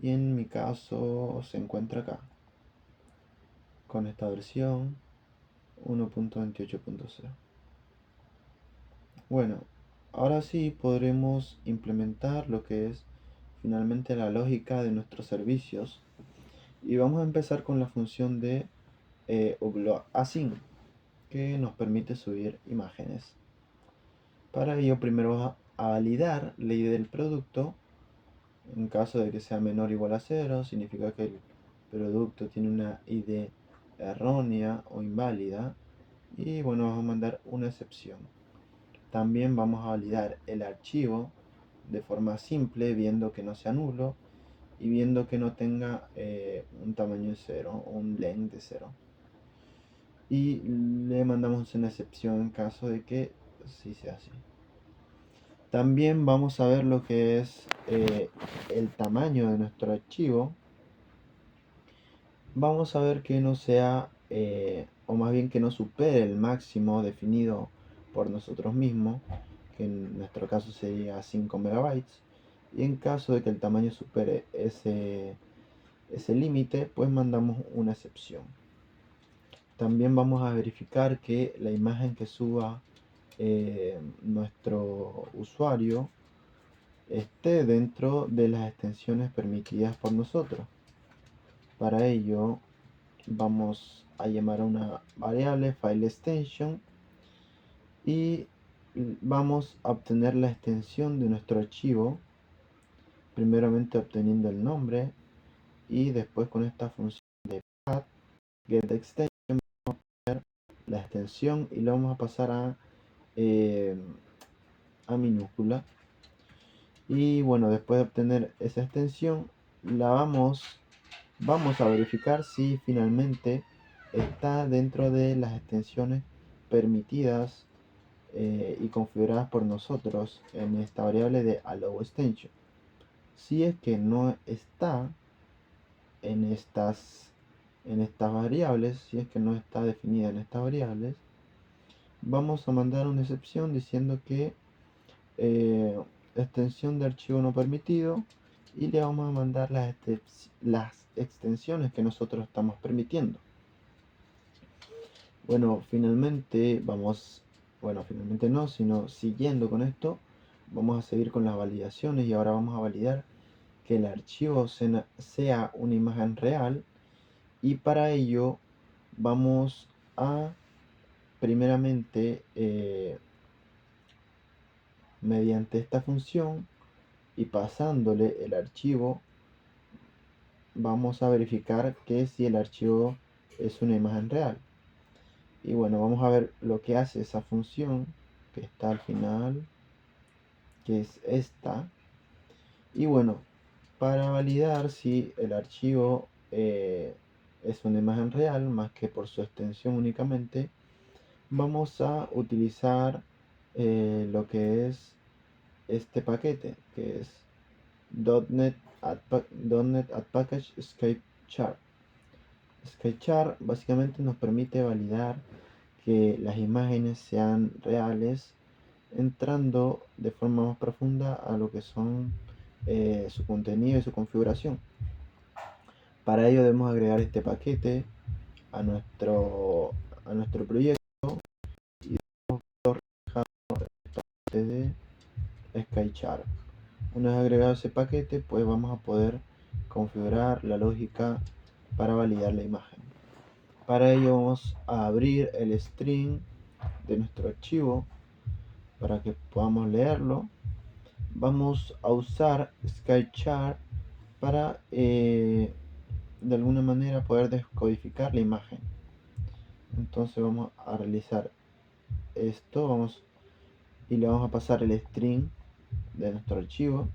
y en mi caso se encuentra acá con esta versión 1.28.0. Bueno, ahora sí podremos implementar lo que es finalmente la lógica de nuestros servicios, y vamos a empezar con la función de upload async, que nos permite subir imágenes. Para ello primero vamos a validar la ID del producto. En caso de que sea menor o igual a 0, significa que el producto tiene una ID errónea o inválida, y bueno, vamos a mandar una excepción. También vamos a validar el archivo de forma simple, viendo que no sea nulo y viendo que no tenga un tamaño de 0 o un len de 0. Y le mandamos una excepción en caso de que sí sea así. También vamos a ver lo que es el tamaño de nuestro archivo. Vamos a ver que no sea, o más bien que no supere el máximo definido por nosotros mismos, que en nuestro caso sería 5 megabytes. Y en caso de que el tamaño supere ese límite, pues mandamos una excepción. También vamos a verificar que la imagen que suba nuestro usuario esté dentro de las extensiones permitidas por nosotros. Para ello vamos a llamar a una variable file extension y vamos a obtener la extensión de nuestro archivo, primeramente obteniendo el nombre y después con esta función de path get extension vamos a obtener la extensión y lo vamos a pasar a minúscula. Y bueno, después de obtener esa extensión vamos a verificar si finalmente está dentro de las extensiones permitidas y configuradas por nosotros en esta variable de allow extension. Si es que no está en estas variables, si es que no está definida en estas variables, vamos a mandar una excepción diciendo que extensión de archivo no permitido, y le vamos a mandar las extensiones que nosotros estamos permitiendo. Bueno, finalmente finalmente no, sino siguiendo con esto, vamos a seguir con las validaciones y ahora vamos a validar que el archivo sea una imagen real, y para ello vamos a primeramente mediante esta función y pasándole el archivo vamos a verificar que si el archivo es una imagen real. Y bueno, vamos a ver lo que hace esa función que está al final, que es esta. Y bueno, para validar si el archivo es una imagen real más que por su extensión únicamente, vamos a utilizar lo que es este paquete, que es .NET Add Package Skychar. Skychar básicamente nos permite validar que las imágenes sean reales, entrando de forma más profunda a lo que son su contenido y su configuración. Para ello debemos agregar este paquete a nuestro proyecto y debemos dejar de Skychar. Una vez agregado ese paquete, pues vamos a poder configurar la lógica para validar la imagen. Para ello vamos a abrir el string de nuestro archivo para que podamos leerlo. Vamos a usar Skychar para de alguna manera poder descodificar la imagen. Entonces vamos a realizar esto, y le vamos a pasar el string de nuestro archivo.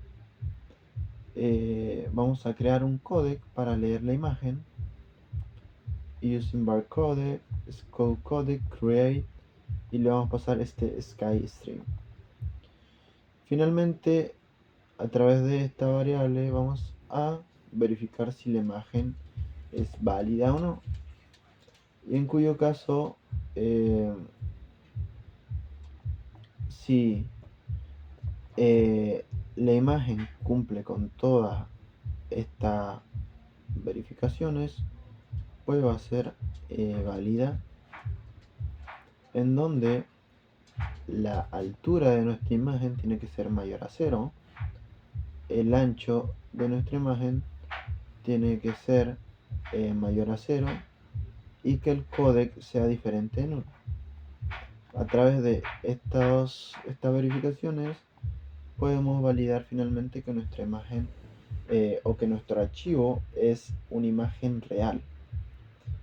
Vamos a crear un codec para leer la imagen, using var codec, scope codec create, y le vamos a pasar este sky string. Finalmente, a través de esta variable vamos a verificar si la imagen es válida o no, y en cuyo caso si la imagen cumple con todas estas verificaciones, pues va a ser válida, en donde la altura de nuestra imagen tiene que ser mayor a 0, el ancho de nuestra imagen tiene que ser mayor a 0 y que el codec sea diferente de 1. A través de estas verificaciones podemos validar finalmente que nuestra imagen o que nuestro archivo es una imagen real.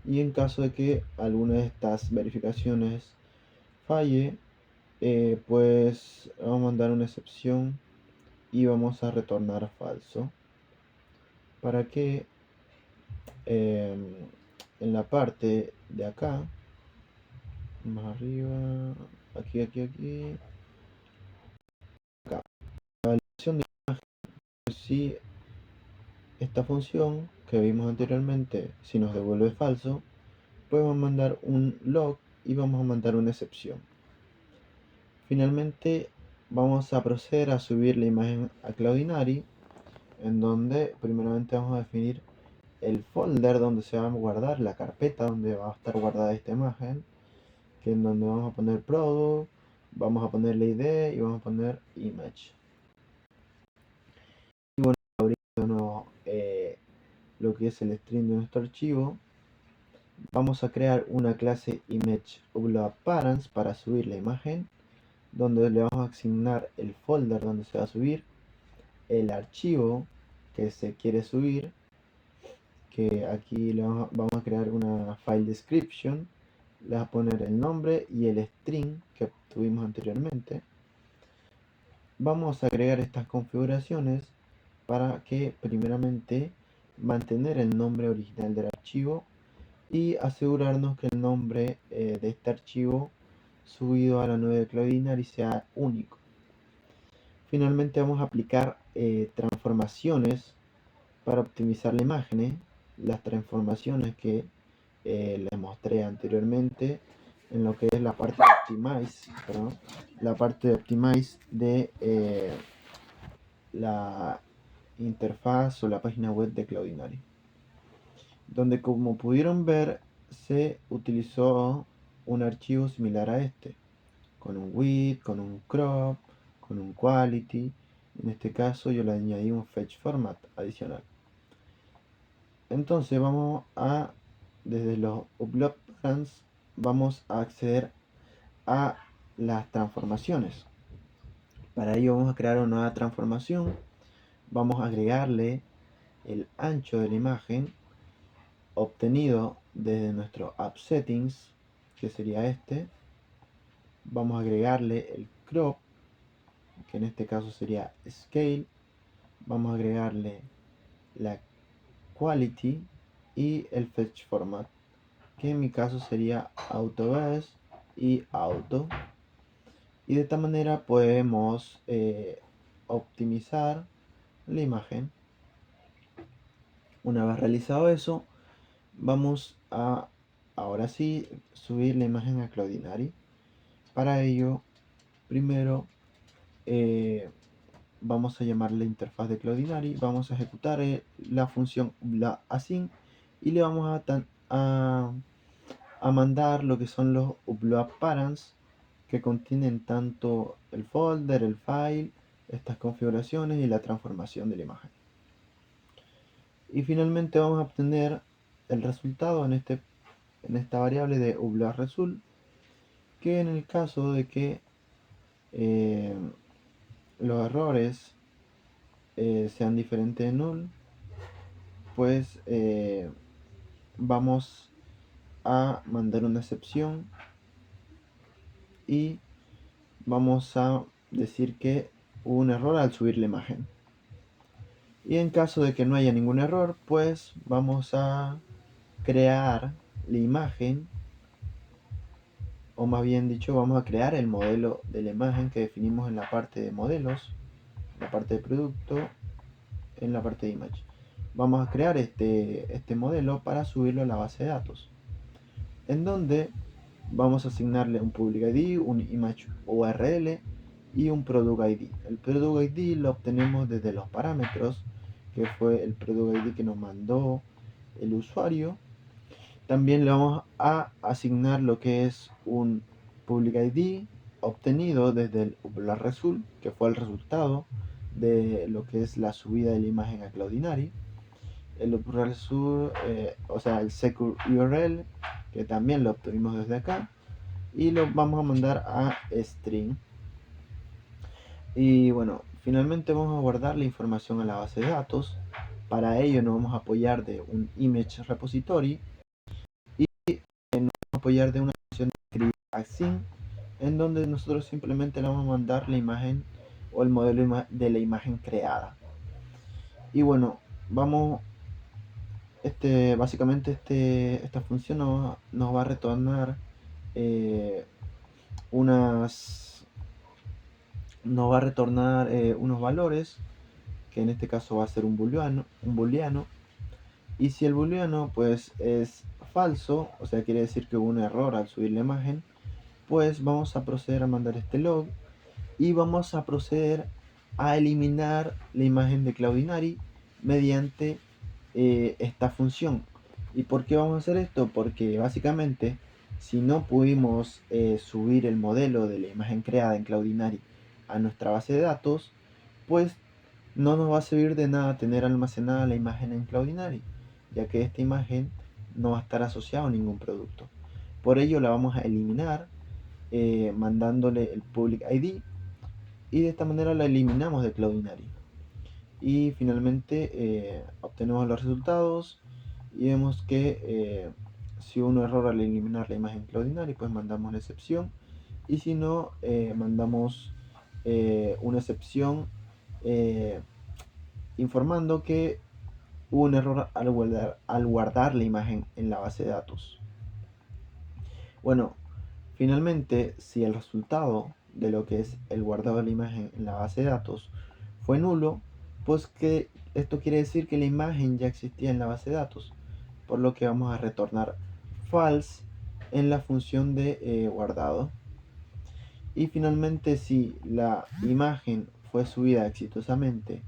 Y en caso de que alguna de estas verificaciones falle, pues vamos a mandar una excepción y vamos a retornar falso para que en la parte de acá, más arriba, aquí, acá, la validación de si esta función que vimos anteriormente, si nos devuelve falso, podemos mandar un log y vamos a mandar una excepción. Finalmente vamos a proceder a subir la imagen a Cloudinary, en donde primeramente vamos a definir el folder donde se va a guardar, la carpeta donde va a estar guardada esta imagen, que en donde vamos a poner product, vamos a poner la ID y vamos a poner image. Y bueno, abriendo lo que es el string de nuestro archivo, vamos a crear una clase image_upload_parents para subir la imagen, donde le vamos a asignar el folder donde se va a subir, el archivo que se quiere subir, que aquí vamos a crear una file description, le vamos a poner el nombre y el string que tuvimos anteriormente. Vamos a agregar estas configuraciones para que primeramente mantener el nombre original del archivo y asegurarnos que el nombre de este archivo subido a la nube de Cloudinary sea único. Finalmente vamos a aplicar transformaciones para optimizar la imagen, las transformaciones que les mostré anteriormente en lo que es la parte de Optimize, la parte de Optimize de la interfaz o la página web de Cloudinary, donde como pudieron ver se utilizó un archivo similar a este, con un width, con un crop, con un quality. En este caso yo le añadí un fetch format adicional. Entonces vamos a, desde los upload parents, vamos a acceder a las transformaciones. Para ello vamos a crear una nueva transformación, vamos a agregarle el ancho de la imagen obtenido desde nuestro app settings, que sería este. Vamos a agregarle el crop, que en este caso sería scale. Vamos a agregarle la quality y el fetch format, que en mi caso sería autobase y auto. Y de esta manera podemos optimizar la imagen. Una vez realizado eso, vamos a ahora sí subir la imagen a Cloudinary. Para ello, primero vamos a llamar la interfaz de Cloudinary, vamos a ejecutar la función async y le vamos a mandar lo que son los upload parents, que contienen tanto el folder, el file, estas configuraciones y la transformación de la imagen. Y finalmente vamos a obtener el resultado en esta variable de uploadResult, que en el caso de que los errores sean diferentes de null, pues vamos a mandar una excepción y vamos a decir que hubo un error al subir la imagen. Y en caso de que no haya ningún error, pues vamos a crear la imagen, o más bien dicho, vamos a crear el modelo de la imagen que definimos en la parte de modelos, la parte de producto, en la parte de image. Vamos a crear este modelo para subirlo a la base de datos, en donde vamos a asignarle un public ID, un image URL y un product ID. El product ID lo obtenemos desde los parámetros, que fue el product ID que nos mandó el usuario. También le vamos a asignar lo que es un public ID obtenido desde el upload result, que fue el resultado de lo que es la subida de la imagen a Cloudinary. El upload result, o sea, el secure URL, que también lo obtuvimos desde acá, y lo vamos a mandar a string. Y bueno, finalmente vamos a guardar la información a la base de datos. Para ello nos vamos a apoyar de un image repository y nos vamos a apoyar de una función de escribir async, en donde nosotros simplemente le vamos a mandar la imagen o el modelo de la imagen creada. Y bueno, vamos, básicamente esta función nos va a retornar unas nos va a retornar unos valores, que en este caso va a ser un booleano, y si el booleano pues es falso, o sea quiere decir que hubo un error al subir la imagen, pues vamos a proceder a mandar este log y vamos a proceder a eliminar la imagen de Cloudinary mediante esta función. ¿Y por qué vamos a hacer esto? Porque básicamente si no pudimos subir el modelo de la imagen creada en Cloudinary a nuestra base de datos, pues no nos va a servir de nada tener almacenada la imagen en Cloudinary, ya que esta imagen no va a estar asociada a ningún producto. Por ello la vamos a eliminar mandándole el public ID, y de esta manera la eliminamos de Cloudinary. Y finalmente obtenemos los resultados y vemos que si hubo un error al eliminar la imagen Cloudinary, pues mandamos una excepción, y si no, mandamos una excepción informando que hubo un error al guardar la imagen en la base de datos. Bueno, finalmente, si el resultado de lo que es el guardado de la imagen en la base de datos fue nulo, pues que esto quiere decir que la imagen ya existía en la base de datos, por lo que vamos a retornar false en la función de guardado. Y finalmente, si la imagen fue subida exitosamente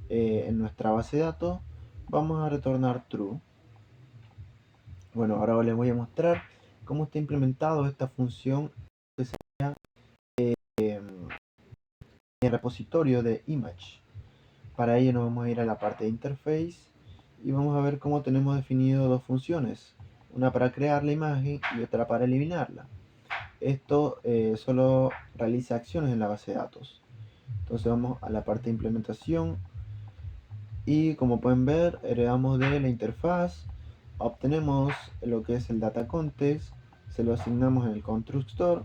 en nuestra base de datos, vamos a retornar true. Bueno, ahora les voy a mostrar cómo está implementado esta función que sería el repositorio de image. Para ello nos vamos a ir a la parte de interface y vamos a ver cómo tenemos definido dos funciones, una para crear la imagen y otra para eliminarla. Esto solo realiza acciones en la base de datos. Entonces vamos a la parte de implementación y como pueden ver, heredamos de la interfaz, obtenemos lo que es el data context, se lo asignamos en el constructor,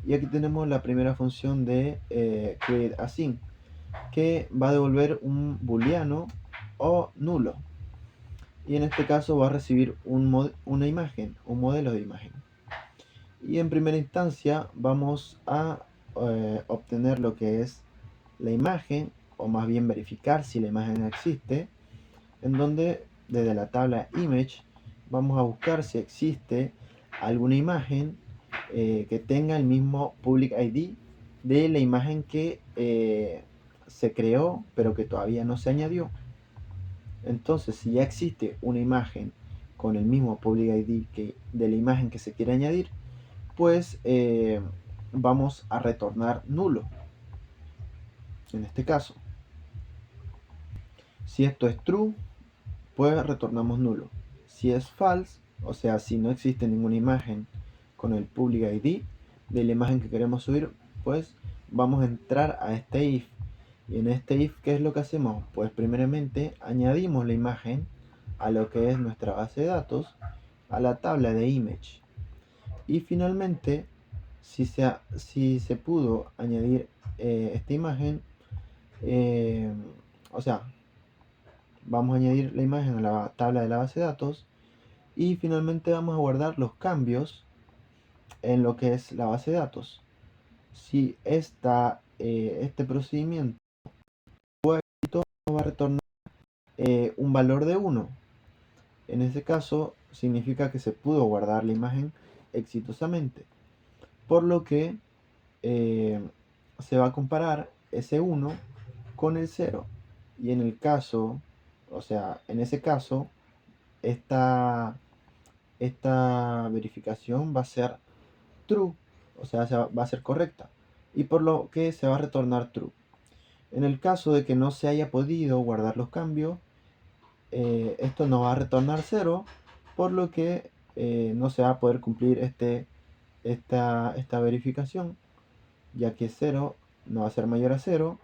y aquí tenemos la primera función de createAsync, que va a devolver un booleano o nulo, y en este caso va a recibir una imagen, un modelo de imagen. Y en primera instancia vamos a obtener lo que es la imagen, o más bien verificar si la imagen existe, en donde desde la tabla image vamos a buscar si existe alguna imagen que tenga el mismo public ID de la imagen que se creó pero que todavía no se añadió. Entonces, si ya existe una imagen con el mismo public ID que de la imagen que se quiere añadir, pues vamos a retornar nulo en este caso. Si esto es true, pues retornamos nulo. Si es false, o sea, si no existe ninguna imagen con el public ID de la imagen que queremos subir, pues vamos a entrar a este if. Y en este if, ¿qué es lo que hacemos? Pues primeramente añadimos la imagen a lo que es nuestra base de datos, a la tabla de image. Y finalmente, si se pudo añadir esta imagen, o sea, vamos a añadir la imagen a la tabla de la base de datos, y finalmente vamos a guardar los cambios en lo que es la base de datos. Si este procedimiento va a retornar un valor de 1, en ese caso significa que se pudo guardar la imagen exitosamente, por lo que se va a comparar ese 1 con el 0, y en el caso, o sea, en ese caso, esta verificación va a ser true, o sea, va a ser correcta, y por lo que se va a retornar true. En el caso de que no se haya podido guardar los cambios, esto no va a retornar 0, por lo que no se va a poder cumplir esta verificación, ya que 0 no va a ser mayor a 0,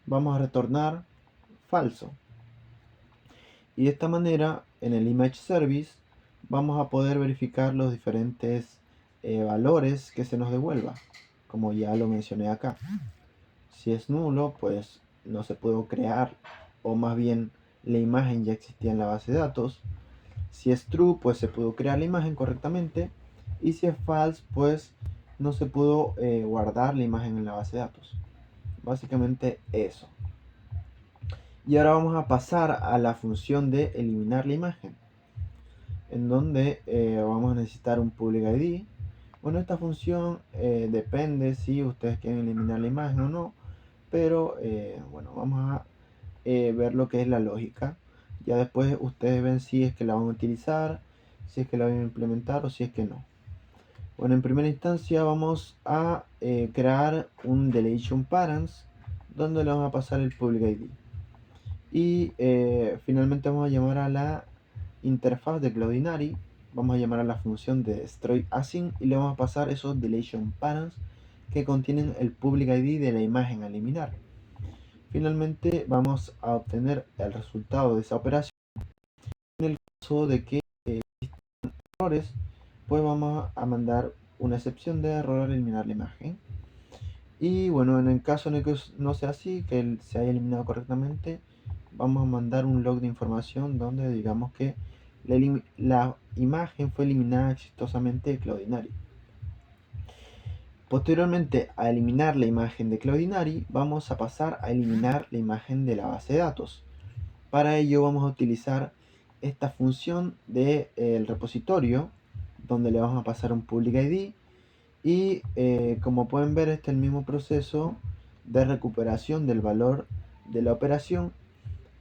vamos a retornar falso. Y de esta manera, en el image service, vamos a poder verificar los diferentes valores que se nos devuelva, como ya lo mencioné acá. Si es nulo, pues no se pudo crear, o más bien la imagen ya existía en la base de datos. Si es true, pues se pudo crear la imagen correctamente. Y si es false, pues no se pudo guardar la imagen en la base de datos. Básicamente eso. Y ahora vamos a pasar a la función de eliminar la imagen, en donde vamos a necesitar un public ID. Bueno, esta función depende si ustedes quieren eliminar la imagen o no, pero bueno, vamos a ver lo que es la lógica. Ya después ustedes ven si es que la van a utilizar, si es que la van a implementar o si es que no. Bueno, en primera instancia vamos a crear un deletion parents donde le vamos a pasar el public ID. Y finalmente vamos a llamar a la interfaz de Cloudinary, vamos a llamar a la función de destroy_async y le vamos a pasar esos deletion parents que contienen el public ID de la imagen a eliminar. Finalmente vamos a obtener el resultado de esa operación. En el caso de que existan errores, pues vamos a mandar una excepción de error al eliminar la imagen. Y bueno, en el caso de que no sea así, que se haya eliminado correctamente, vamos a mandar un log de información donde digamos que la imagen fue eliminada exitosamente de Cloudinary. Posteriormente a eliminar la imagen de Cloudinary, vamos a pasar a eliminar la imagen de la base de datos. Para ello vamos a utilizar esta función del repositorio, donde le vamos a pasar un public ID. Y como pueden ver, este es el mismo proceso de recuperación del valor de la operación,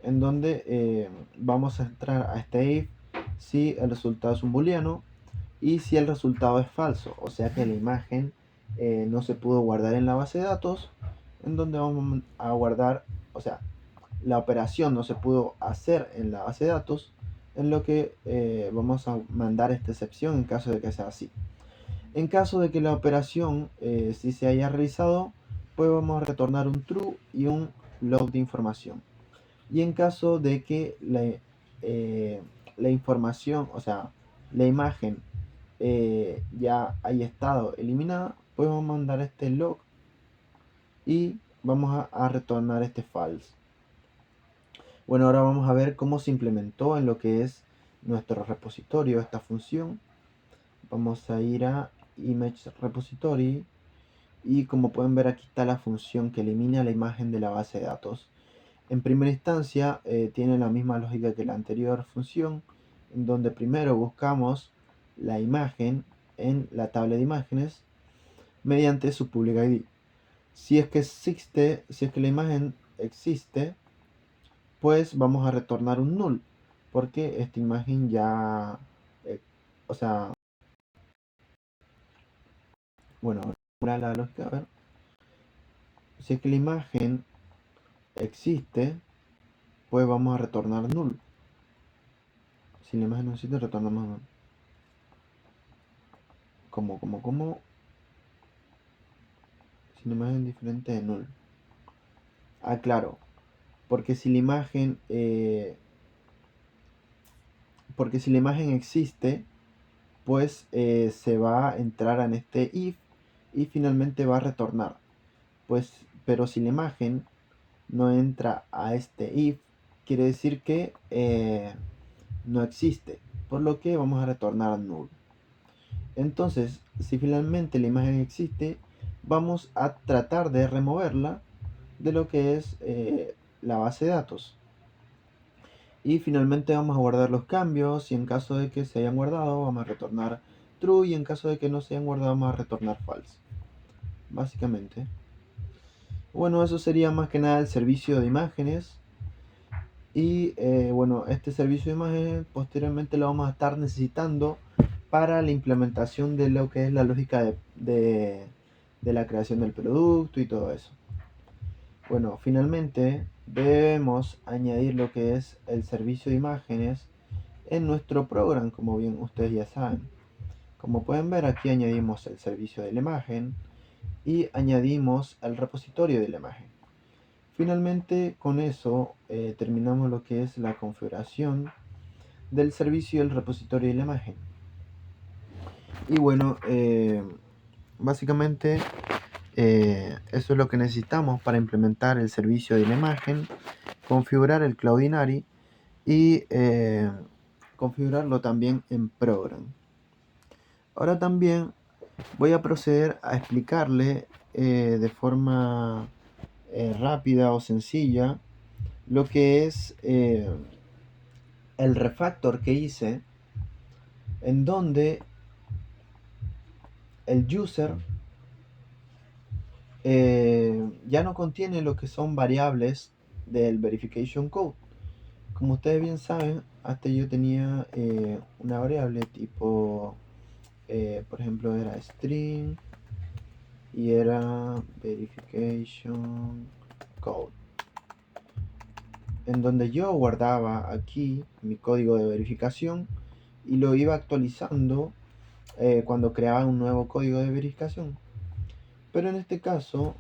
en donde vamos a entrar a este if si el resultado es un booleano y si el resultado es falso, o sea que la imagen no se pudo guardar en la base de datos, en donde vamos a guardar, o sea, la operación no se pudo hacer en la base de datos, en lo que vamos a mandar esta excepción en caso de que sea así. En caso de que la operación sí se haya realizado, pues vamos a retornar un true y un log de información. Y en caso de que la información, o sea, la imagen ya haya estado eliminada, pues vamos a mandar este log y vamos a retornar este false. Bueno, ahora vamos a ver cómo se implementó en lo que es nuestro repositorio esta función. Vamos a ir a image repository y como pueden ver aquí está la función que elimina la imagen de la base de datos. En primera instancia tiene la misma lógica que la anterior función, en donde primero buscamos la imagen en la tabla de imágenes mediante su public ID. Si es que la imagen existe, pues vamos a retornar un null, porque esta imagen ya, o sea, bueno, ahora la lógica, a ver, si es que la imagen existe, pues vamos a retornar null. Si la imagen no existe, retornamos null. ¿Cómo? Si la imagen es diferente de null. Ah, claro, porque si la imagen, porque si la imagen existe, pues se va a entrar en este if y finalmente va a retornar. Pues, pero si la imagen no entra a este if, quiere decir que no existe, por lo que vamos a retornar null. Entonces, si finalmente la imagen existe, vamos a tratar de removerla de lo que es la base de datos. Y finalmente vamos a guardar los cambios y en caso de que se hayan guardado vamos a retornar true y en caso de que no se hayan guardado vamos a retornar false. Básicamente. Bueno, eso sería más que nada el servicio de imágenes. Y bueno, este servicio de imágenes posteriormente lo vamos a estar necesitando para la implementación de lo que es la lógica de la creación del producto y todo eso. Bueno, finalmente debemos añadir lo que es el servicio de imágenes en nuestro programa, como bien ustedes ya saben. Como pueden ver, aquí añadimos el servicio de la imagen y añadimos el repositorio de la imagen. Finalmente, con eso terminamos lo que es la configuración del servicio y el repositorio de la imagen. Y bueno, básicamente eso es lo que necesitamos para implementar el servicio de la imagen, configurar el Cloudinary y configurarlo también en Program. Ahora también voy a proceder a explicarle de forma rápida o sencilla lo que es el refactor que hice, en donde el user ya no contiene lo que son variables del verification code. Como ustedes bien saben, hasta yo tenía una variable tipo, por ejemplo, era string y era verification code, en donde yo guardaba aquí mi código de verificación y lo iba actualizando cuando creaba un nuevo código de verificación. Pero en este caso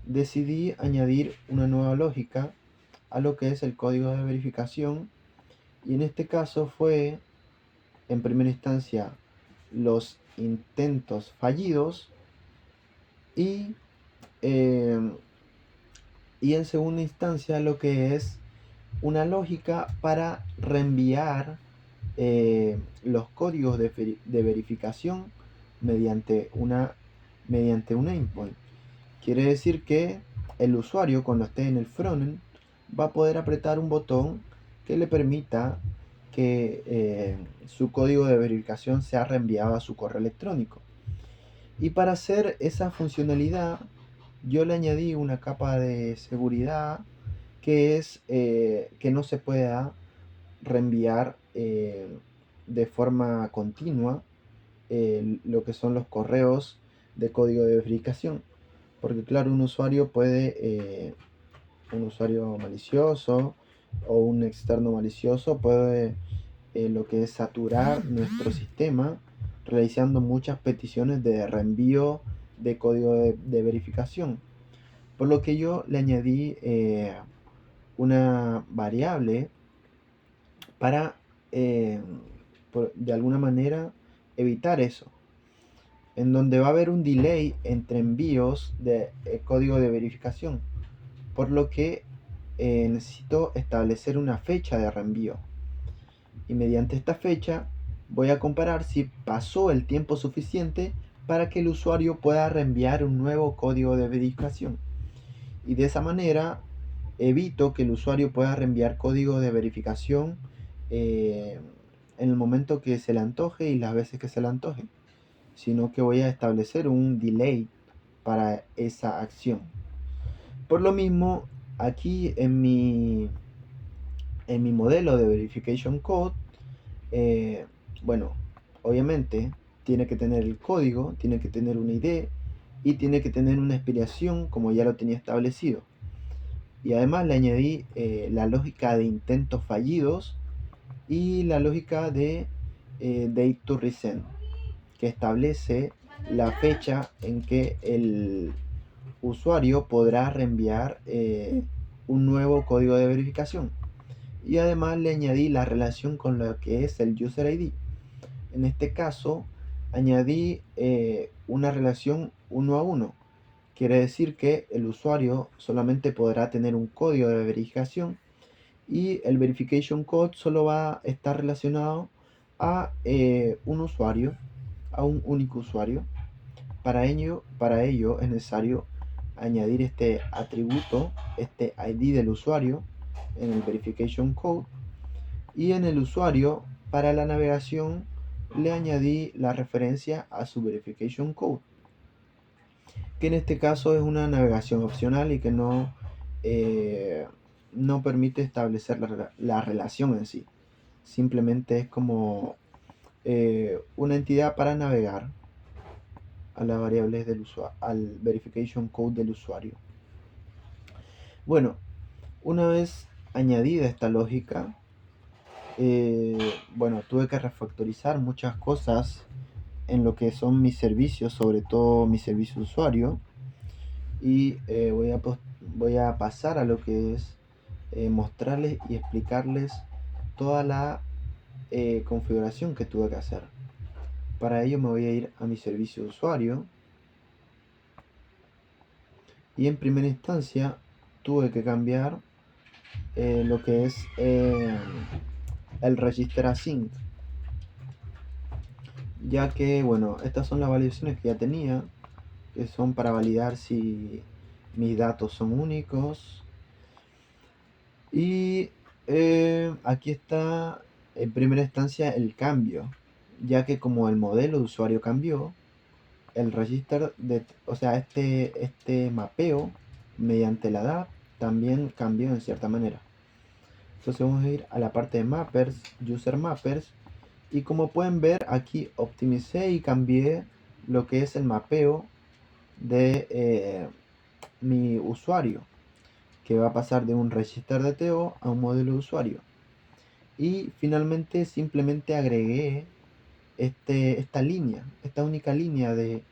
decidí añadir una nueva lógica a lo que es el código de verificación, y en este caso fue en primera instancia los intentos fallidos y, eh, y en segunda instancia lo que es una lógica para reenviar los códigos de verificación mediante un endpoint. Quiere decir que el usuario, cuando esté en el frontend, va a poder apretar un botón que le permita que su código de verificación sea reenviado a su correo electrónico. Y para hacer esa funcionalidad, yo le añadí una capa de seguridad que es que no se pueda reenviar de forma continua lo que son los correos de código de verificación. Porque claro, un usuario malicioso o un externo malicioso puede lo que es saturar nuestro sistema realizando muchas peticiones de reenvío de código de verificación. Por lo que yo le añadí una variable para de alguna manera evitar eso, en donde va a haber un delay entre envíos de código de verificación, por lo que necesito establecer una fecha de reenvío, y mediante esta fecha voy a comparar si pasó el tiempo suficiente para que el usuario pueda reenviar un nuevo código de verificación, y de esa manera evito que el usuario pueda reenviar código de verificación en el momento que se le antoje y las veces que se le antoje, sino que voy a establecer un delay para esa acción. Por lo mismo, aquí en mi modelo de verification code, bueno, obviamente tiene que tener el código, tiene que tener una ID y tiene que tener una expiración como ya lo tenía establecido. Y además le añadí la lógica de intentos fallidos y la lógica de date to resend, que establece la fecha en que el usuario podrá reenviar un nuevo código de verificación. Y además le añadí la relación con lo que es el user ID. En este caso añadí una relación 1 a 1. Quiere decir que el usuario solamente podrá tener un código de verificación y el verification code solo va a estar relacionado a un usuario, a un único usuario. Para ello es necesario añadir este atributo, este ID del usuario en el verification code, y en el usuario para la navegación le añadí la referencia a su verification code, que en este caso es una navegación opcional y que no permite establecer la relación en sí. Simplemente es como una entidad para navegar a las variables del usuario, al verification code del usuario. Bueno, una vez añadida esta lógica, bueno, tuve que refactorizar muchas cosas en lo que son mis servicios, sobre todo mi servicio de usuario, y voy a pasar a lo que es mostrarles y explicarles toda la configuración que tuve que hacer. Para ello me voy a ir a mi servicio de usuario y en primera instancia tuve que cambiar lo que es el register async, ya que bueno, estas son las validaciones que ya tenía, que son para validar si mis datos son únicos. Y aquí está en primera instancia el cambio, ya que como el modelo de usuario cambió, el register o sea, este mapeo mediante la DAP también cambió en cierta manera. Entonces vamos a ir a la parte de mappers, user mappers, y como pueden ver aquí optimicé y cambié lo que es el mapeo de mi usuario, que va a pasar de un register de TO a un modelo de usuario. Y finalmente simplemente agregué esta línea, esta única línea de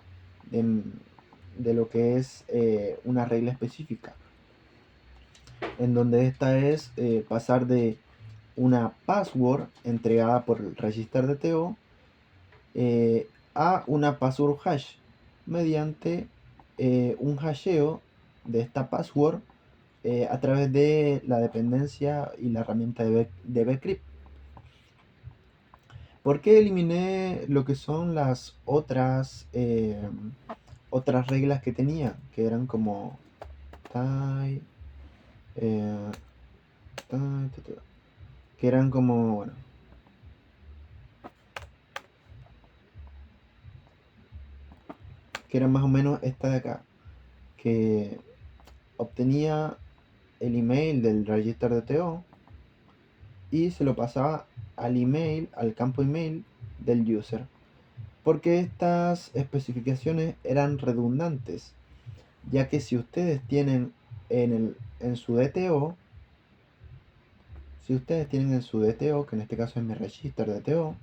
lo que es una regla específica, en donde esta es pasar de una password entregada por el register de TO a una password hash mediante un hasheo de esta password a través de la dependencia y la herramienta de bcrypt. ¿Por qué eliminé lo que son las otras reglas que tenía? Que eran como tie, eh, que eran como, bueno, que era más o menos esta de acá, que obtenía el email del register de TO y se lo pasaba al email, al campo email del user, porque estas especificaciones eran redundantes, ya que si ustedes tienen en su DTO, si ustedes tienen en su DTO, que en este caso es mi register DTO,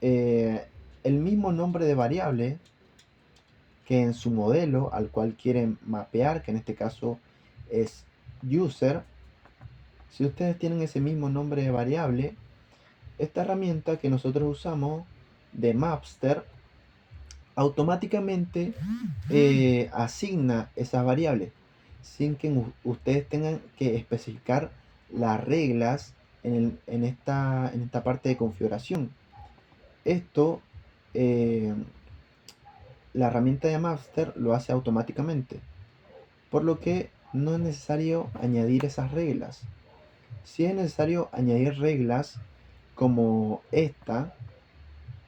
el mismo nombre de variable que en su modelo al cual quieren mapear, que en este caso es user, si ustedes tienen ese mismo nombre de variable, esta herramienta que nosotros usamos de Mapster automáticamente asigna esas variables sin que ustedes tengan que especificar las reglas en esta parte de configuración. Esto, la herramienta de Mapster lo hace automáticamente, por lo que no es necesario añadir esas reglas. Si es necesario añadir reglas como esta,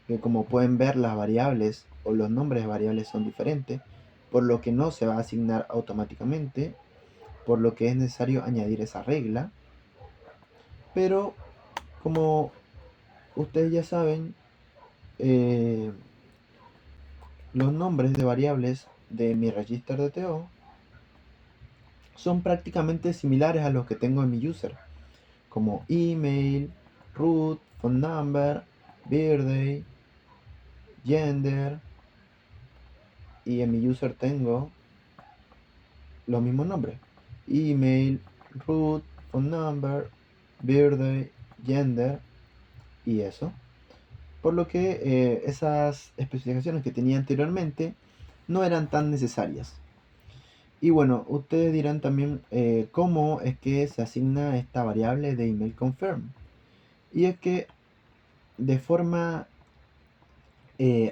que como pueden ver las variables o los nombres de variables son diferentes, por lo que no se va a asignar automáticamente, por lo que es necesario añadir esa regla. Pero como ustedes ya saben, los nombres de variables de mi register de TO son prácticamente similares a los que tengo en mi user, como email, root, phone number, birthday, gender, y en mi user tengo los mismos nombres: email, root, phone number, birthday, gender y eso. Por lo que esas especificaciones que tenía anteriormente no eran tan necesarias. Y bueno, ustedes dirán también cómo es que se asigna esta variable de email confirm. Y es que de forma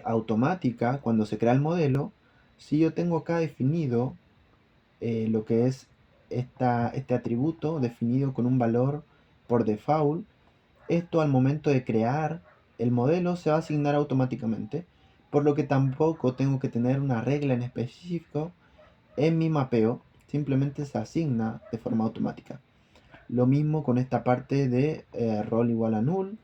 automática, cuando se crea el modelo, si yo tengo acá definido lo que es este atributo definido con un valor por default, esto al momento de crear el modelo se va a asignar automáticamente, por lo que tampoco tengo que tener una regla en específico en mi mapeo, simplemente se asigna de forma automática. Lo mismo con esta parte de rol igual a null,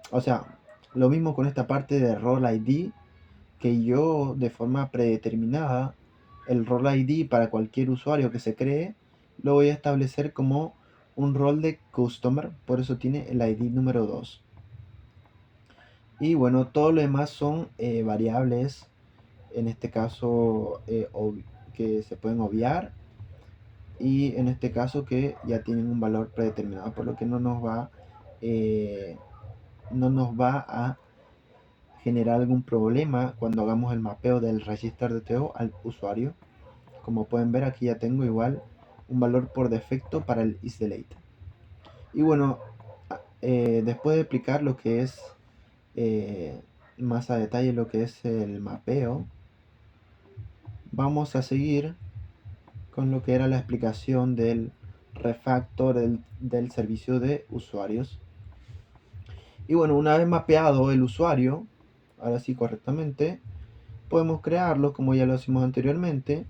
o sea, lo mismo con esta parte de rol ID, que yo de forma predeterminada el rol ID para cualquier usuario que se cree lo voy a establecer como un rol de customer, por eso tiene el ID número 2. Y bueno, todo lo demás son variables, en este caso que se pueden obviar, y en este caso que ya tienen un valor predeterminado, por lo que no nos va a generar algún problema cuando hagamos el mapeo del registro de TO al usuario. Como pueden ver, aquí ya tengo igual un valor por defecto para el isDelete. Y bueno, después de explicar lo que es más a detalle lo que es el mapeo, vamos a seguir con lo que era la explicación del refactor del servicio de usuarios. Y bueno, una vez mapeado el usuario, ahora sí correctamente, podemos crearlo como ya lo hicimos anteriormente.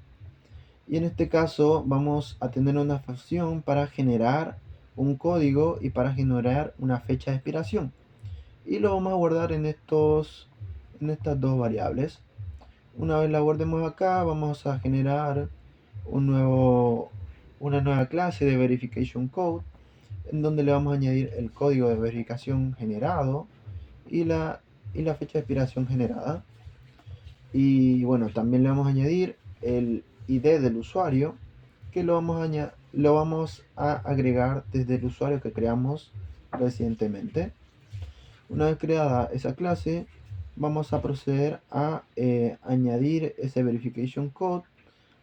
Y en este caso vamos a tener una función para generar un código y para generar una fecha de expiración. Y lo vamos a guardar en estas dos variables. Una vez la guardemos acá, vamos a generar una nueva clase de verification code, en donde le vamos a añadir el código de verificación generado y la fecha de expiración generada. Y bueno, también le vamos a añadir el ID del usuario, que lo vamos a agregar desde el usuario que creamos recientemente. Una vez creada esa clase, vamos a proceder a añadir ese verification code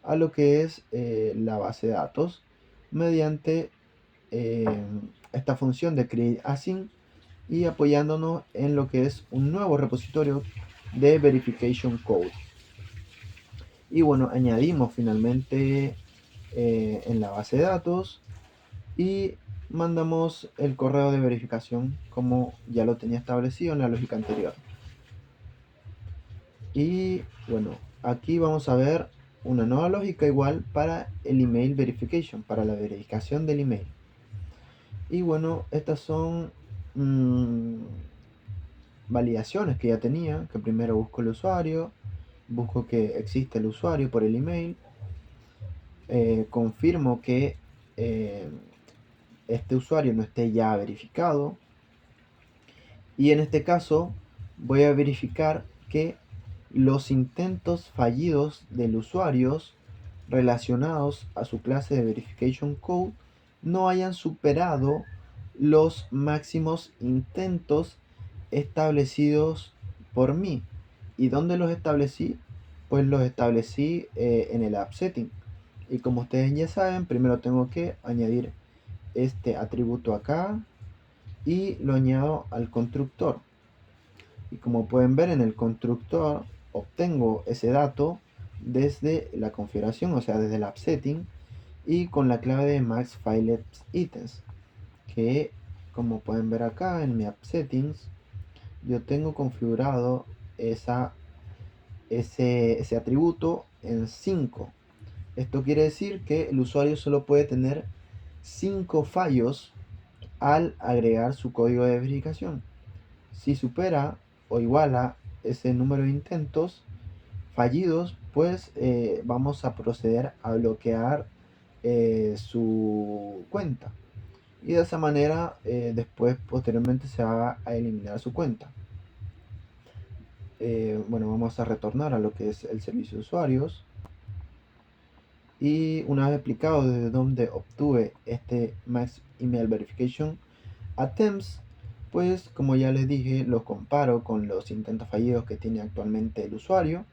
a lo que es la base de datos mediante esta función de createAsync y apoyándonos en lo que es un nuevo repositorio de verification code. Y bueno, añadimos finalmente en la base de datos y mandamos el correo de verificación como ya lo tenía establecido en la lógica anterior. Y bueno, aquí vamos a ver una nueva lógica igual para el email verification, para la verificación del email. Y bueno, estas son validaciones que ya tenía, que primero busco el usuario, busco que existe el usuario por el email, confirmo que este usuario no esté ya verificado, y en este caso voy a verificar que los intentos fallidos del usuario relacionados a su clase de verification code no hayan superado los máximos intentos establecidos por mí. ¿Y dónde los establecí? Pues los establecí en el app setting. Y como ustedes ya saben, primero tengo que añadir este atributo acá y lo añado al constructor. Y como pueden ver, en el constructor obtengo ese dato desde la configuración, o sea desde el app setting, y con la clave de maxFileItems, que como pueden ver acá en mi app settings, yo tengo configurado ese atributo en 5. Esto quiere decir que el usuario solo puede tener 5 fallos al agregar su código de verificación. Si supera o iguala ese número de intentos fallidos, pues vamos a proceder a bloquear su cuenta. Y de esa manera, después, posteriormente, se va a eliminar su cuenta. Bueno, vamos a retornar a lo que es el servicio de usuarios. Y una vez explicado desde dónde obtuve este Max Email Verification Attempts, pues como ya les dije, los comparo con los intentos fallidos que tiene actualmente el usuario,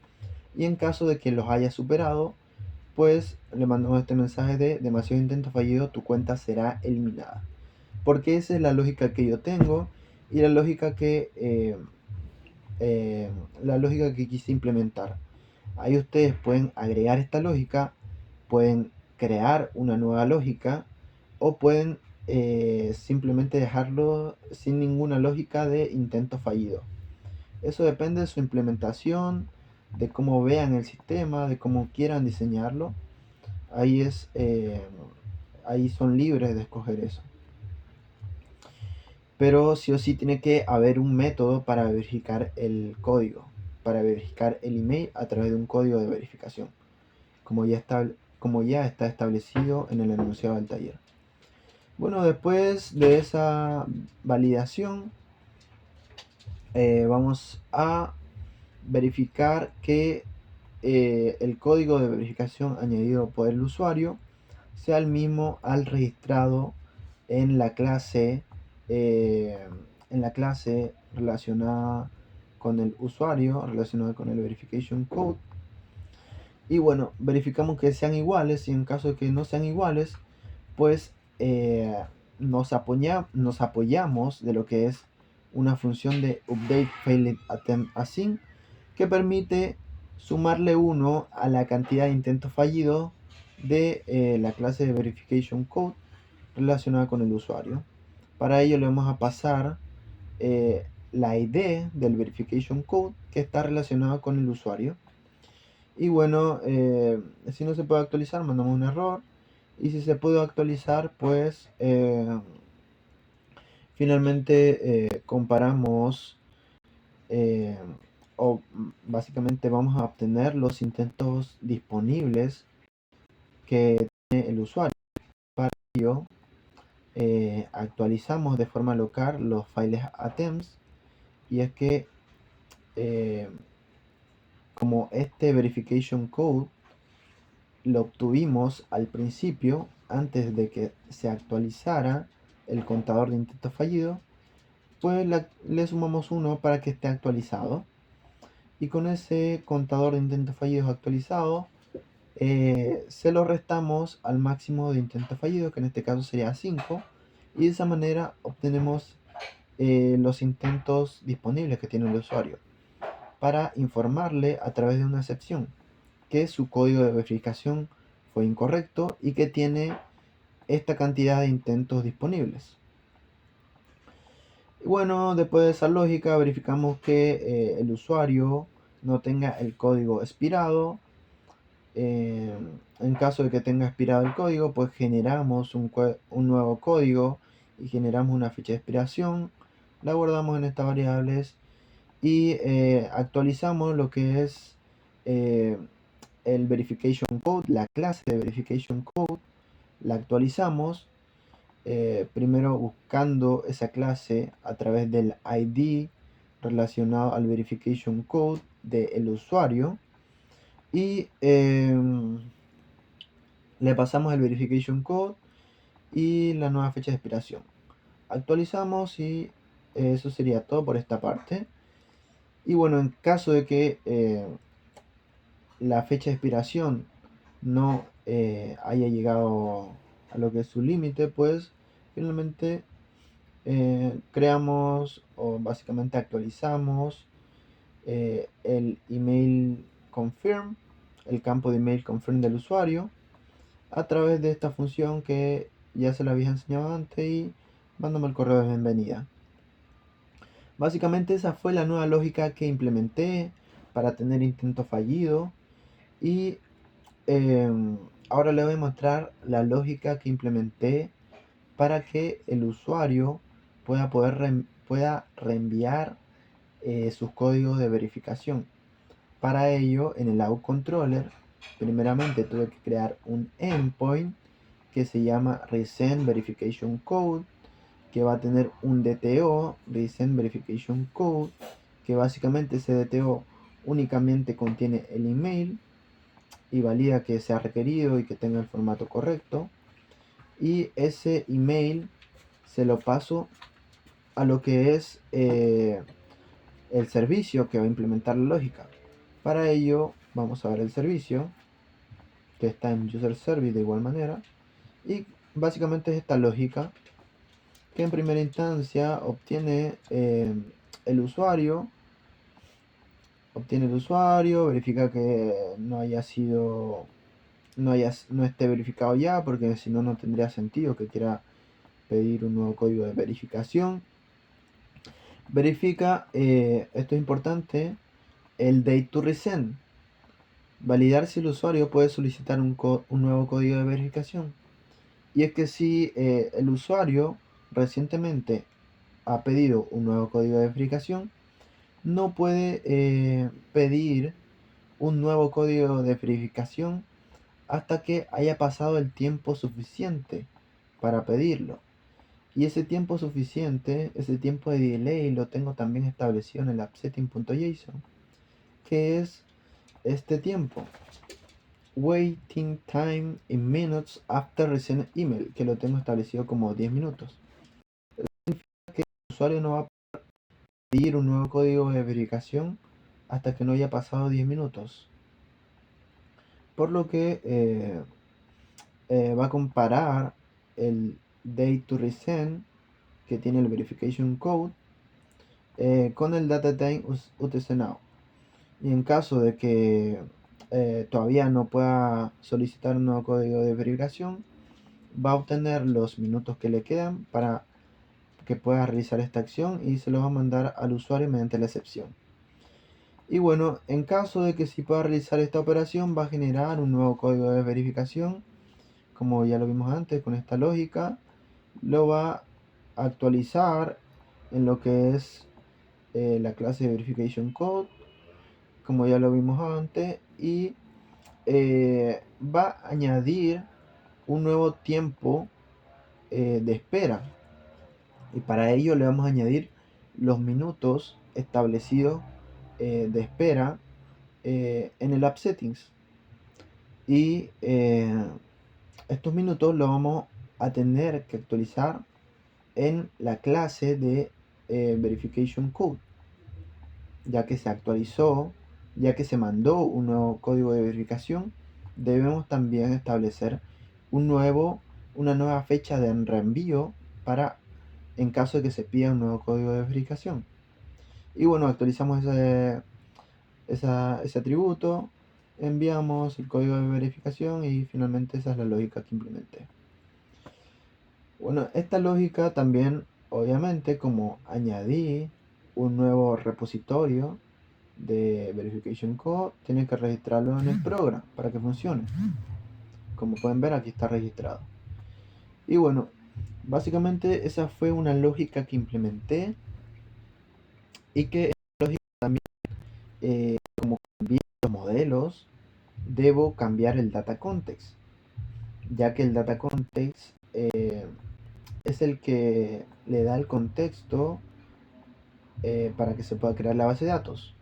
y en caso de que los haya superado, pues le mandamos este mensaje de demasiado intento fallido, tu cuenta será eliminada. Porque esa es la lógica que yo tengo y la lógica que quise implementar. Ahí ustedes pueden agregar esta lógica, pueden crear una nueva lógica o pueden simplemente dejarlo sin ninguna lógica de intento fallido. Eso depende de su implementación, de cómo vean el sistema, de cómo quieran diseñarlo. Ahí son libres de escoger eso. Pero sí o sí tiene que haber un método para verificar el código, para verificar el email a través de un código de verificación, como ya está establecido en el enunciado del taller. Bueno, después de esa validación, vamos a verificar que el código de verificación añadido por el usuario sea el mismo al registrado en la clase relacionada con el usuario relacionado con el verification code. Y bueno, verificamos que sean iguales, y en caso de que no sean iguales, pues nos apoyamos de lo que es una función de update failed attempt async, que permite sumarle 1 a la cantidad de intentos fallidos de la clase de verification code relacionada con el usuario. Para ello le vamos a pasar la ID del verification code que está relacionado con el usuario. Y bueno, si no se puede actualizar, mandamos un error. Y si se puede actualizar, pues finalmente comparamos o básicamente vamos a obtener los intentos disponibles que tiene el usuario. Para ello, actualizamos de forma local los files attempts, y es que como este verification code lo obtuvimos al principio, antes de que se actualizara el contador de intentos fallidos, pues le sumamos 1 para que esté actualizado. Y con ese contador de intentos fallidos actualizado, se lo restamos al máximo de intentos fallidos, que en este caso sería 5, y de esa manera obtenemos los intentos disponibles que tiene el usuario, para informarle a través de una excepción que su código de verificación fue incorrecto y que tiene esta cantidad de intentos disponibles. Bueno, después de esa lógica verificamos que el usuario no tenga el código expirado. En caso de que tenga expirado el código, pues generamos un nuevo código y generamos una fecha de expiración, la guardamos en estas variables y actualizamos lo que es el verification code, la clase de verification code, la actualizamos primero buscando esa clase a través del ID relacionado al verification code del usuario, y le pasamos el verification code y la nueva fecha de expiración. Actualizamos y eso sería todo por esta parte. Y bueno, en caso de que la fecha de expiración no haya llegado a lo que es su límite, pues finalmente creamos o básicamente actualizamos el email confirm, el campo de email confirm del usuario, a través de esta función que ya se la había enseñado antes, y mándame el correo de bienvenida. Básicamente esa fue la nueva lógica que implementé para tener intento fallido. Y ahora le voy a mostrar la lógica que implementé para que el usuario pueda reenviar sus códigos de verificación. Para ello, en el AUController, primeramente tuve que crear un endpoint que se llama Resend Verification Code, que va a tener un DTO, Resend Verification Code, que básicamente ese DTO únicamente contiene el email y valida que sea requerido y que tenga el formato correcto. Y ese email se lo paso a lo que es el servicio que va a implementar la lógica. Para ello vamos a ver el servicio que está en user service de igual manera, y básicamente es esta lógica que en primera instancia obtiene el usuario, verifica que no esté verificado ya, porque si no, no tendría sentido que quiera pedir un nuevo código de verificación. Verifica, esto es importante, el date to resend, validar si el usuario puede solicitar un nuevo código de verificación. Y es que si el usuario recientemente ha pedido un nuevo código de verificación, no puede pedir un nuevo código de verificación hasta que haya pasado el tiempo suficiente para pedirlo. Y ese tiempo suficiente, ese tiempo de delay, lo tengo también establecido en el appsetting.json, que es este tiempo: waiting time in minutes after receive email, que lo tengo establecido como 10 minutos. El usuario no va a añadir un nuevo código de verificación hasta que no haya pasado 10 minutos. Por lo que va a comparar el date to resend que tiene el verification code con el data time UTC Now. Y en caso de que todavía no pueda solicitar un nuevo código de verificación, va a obtener los minutos que le quedan para que pueda realizar esta acción y se los va a mandar al usuario mediante la excepción. Y bueno, en caso de que sí pueda realizar esta operación, va a generar un nuevo código de verificación, como ya lo vimos antes con esta lógica. Lo va a actualizar en lo que es la clase de verification code, como ya lo vimos antes, y va a añadir un nuevo tiempo de espera, y para ello le vamos a añadir los minutos establecidos de espera en el app settings. Y estos minutos los vamos a tener que actualizar en la clase de verification code, ya que se actualizó, ya que se mandó un nuevo código de verificación. Debemos también establecer una nueva fecha de reenvío para en caso de que se pida un nuevo código de verificación. Y bueno, actualizamos ese atributo, enviamos el código de verificación y finalmente esa es la lógica que implementé. Bueno, esta lógica también, obviamente, como añadí un nuevo repositorio de verification code, tiene que registrarlo en el programa para que funcione. Como pueden ver, aquí está registrado. Y bueno, básicamente esa fue una lógica que implementé, y que también como cambié los modelos, debo cambiar el data context, ya que el data context es el que le da el contexto para que se pueda crear la base de datos.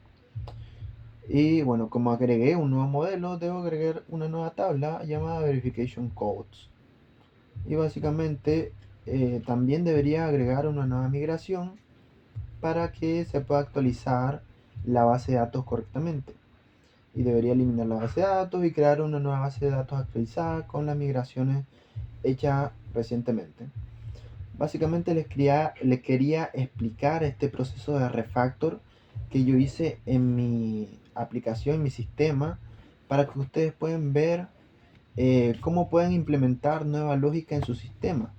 Y bueno, como agregué un nuevo modelo, debo agregar una nueva tabla llamada verification codes. Y básicamente también debería agregar una nueva migración para que se pueda actualizar la base de datos correctamente. Y debería eliminar la base de datos y crear una nueva base de datos actualizada con las migraciones hechas recientemente. Básicamente les quería explicar este proceso de refactor que yo hice en mi aplicación, en mi sistema, para que ustedes puedan ver cómo pueden implementar nueva lógica en su sistema,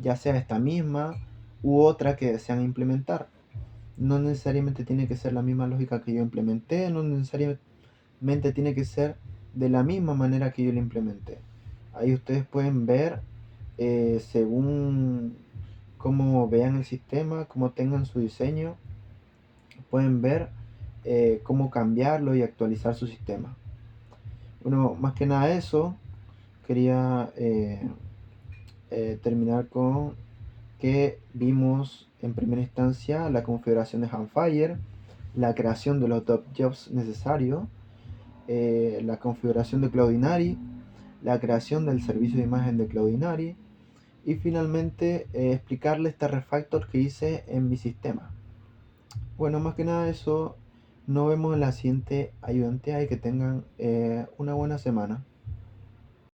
ya sea esta misma u otra que desean implementar. No necesariamente tiene que ser la misma lógica que yo implementé, no necesariamente tiene que ser de la misma manera que yo la implementé. Ahí ustedes pueden ver según cómo vean el sistema, cómo tengan su diseño, pueden ver cómo cambiarlo y actualizar su sistema. Bueno, más que nada eso, quería terminar con que vimos en primera instancia la configuración de Handfire, la creación de los jobs necesarios, la configuración de Cloudinary, la creación del servicio de imagen de Cloudinary, y finalmente explicarle este refactor que hice en mi sistema. Bueno, más que nada eso, nos vemos en la siguiente ayudante y que tengan una buena semana.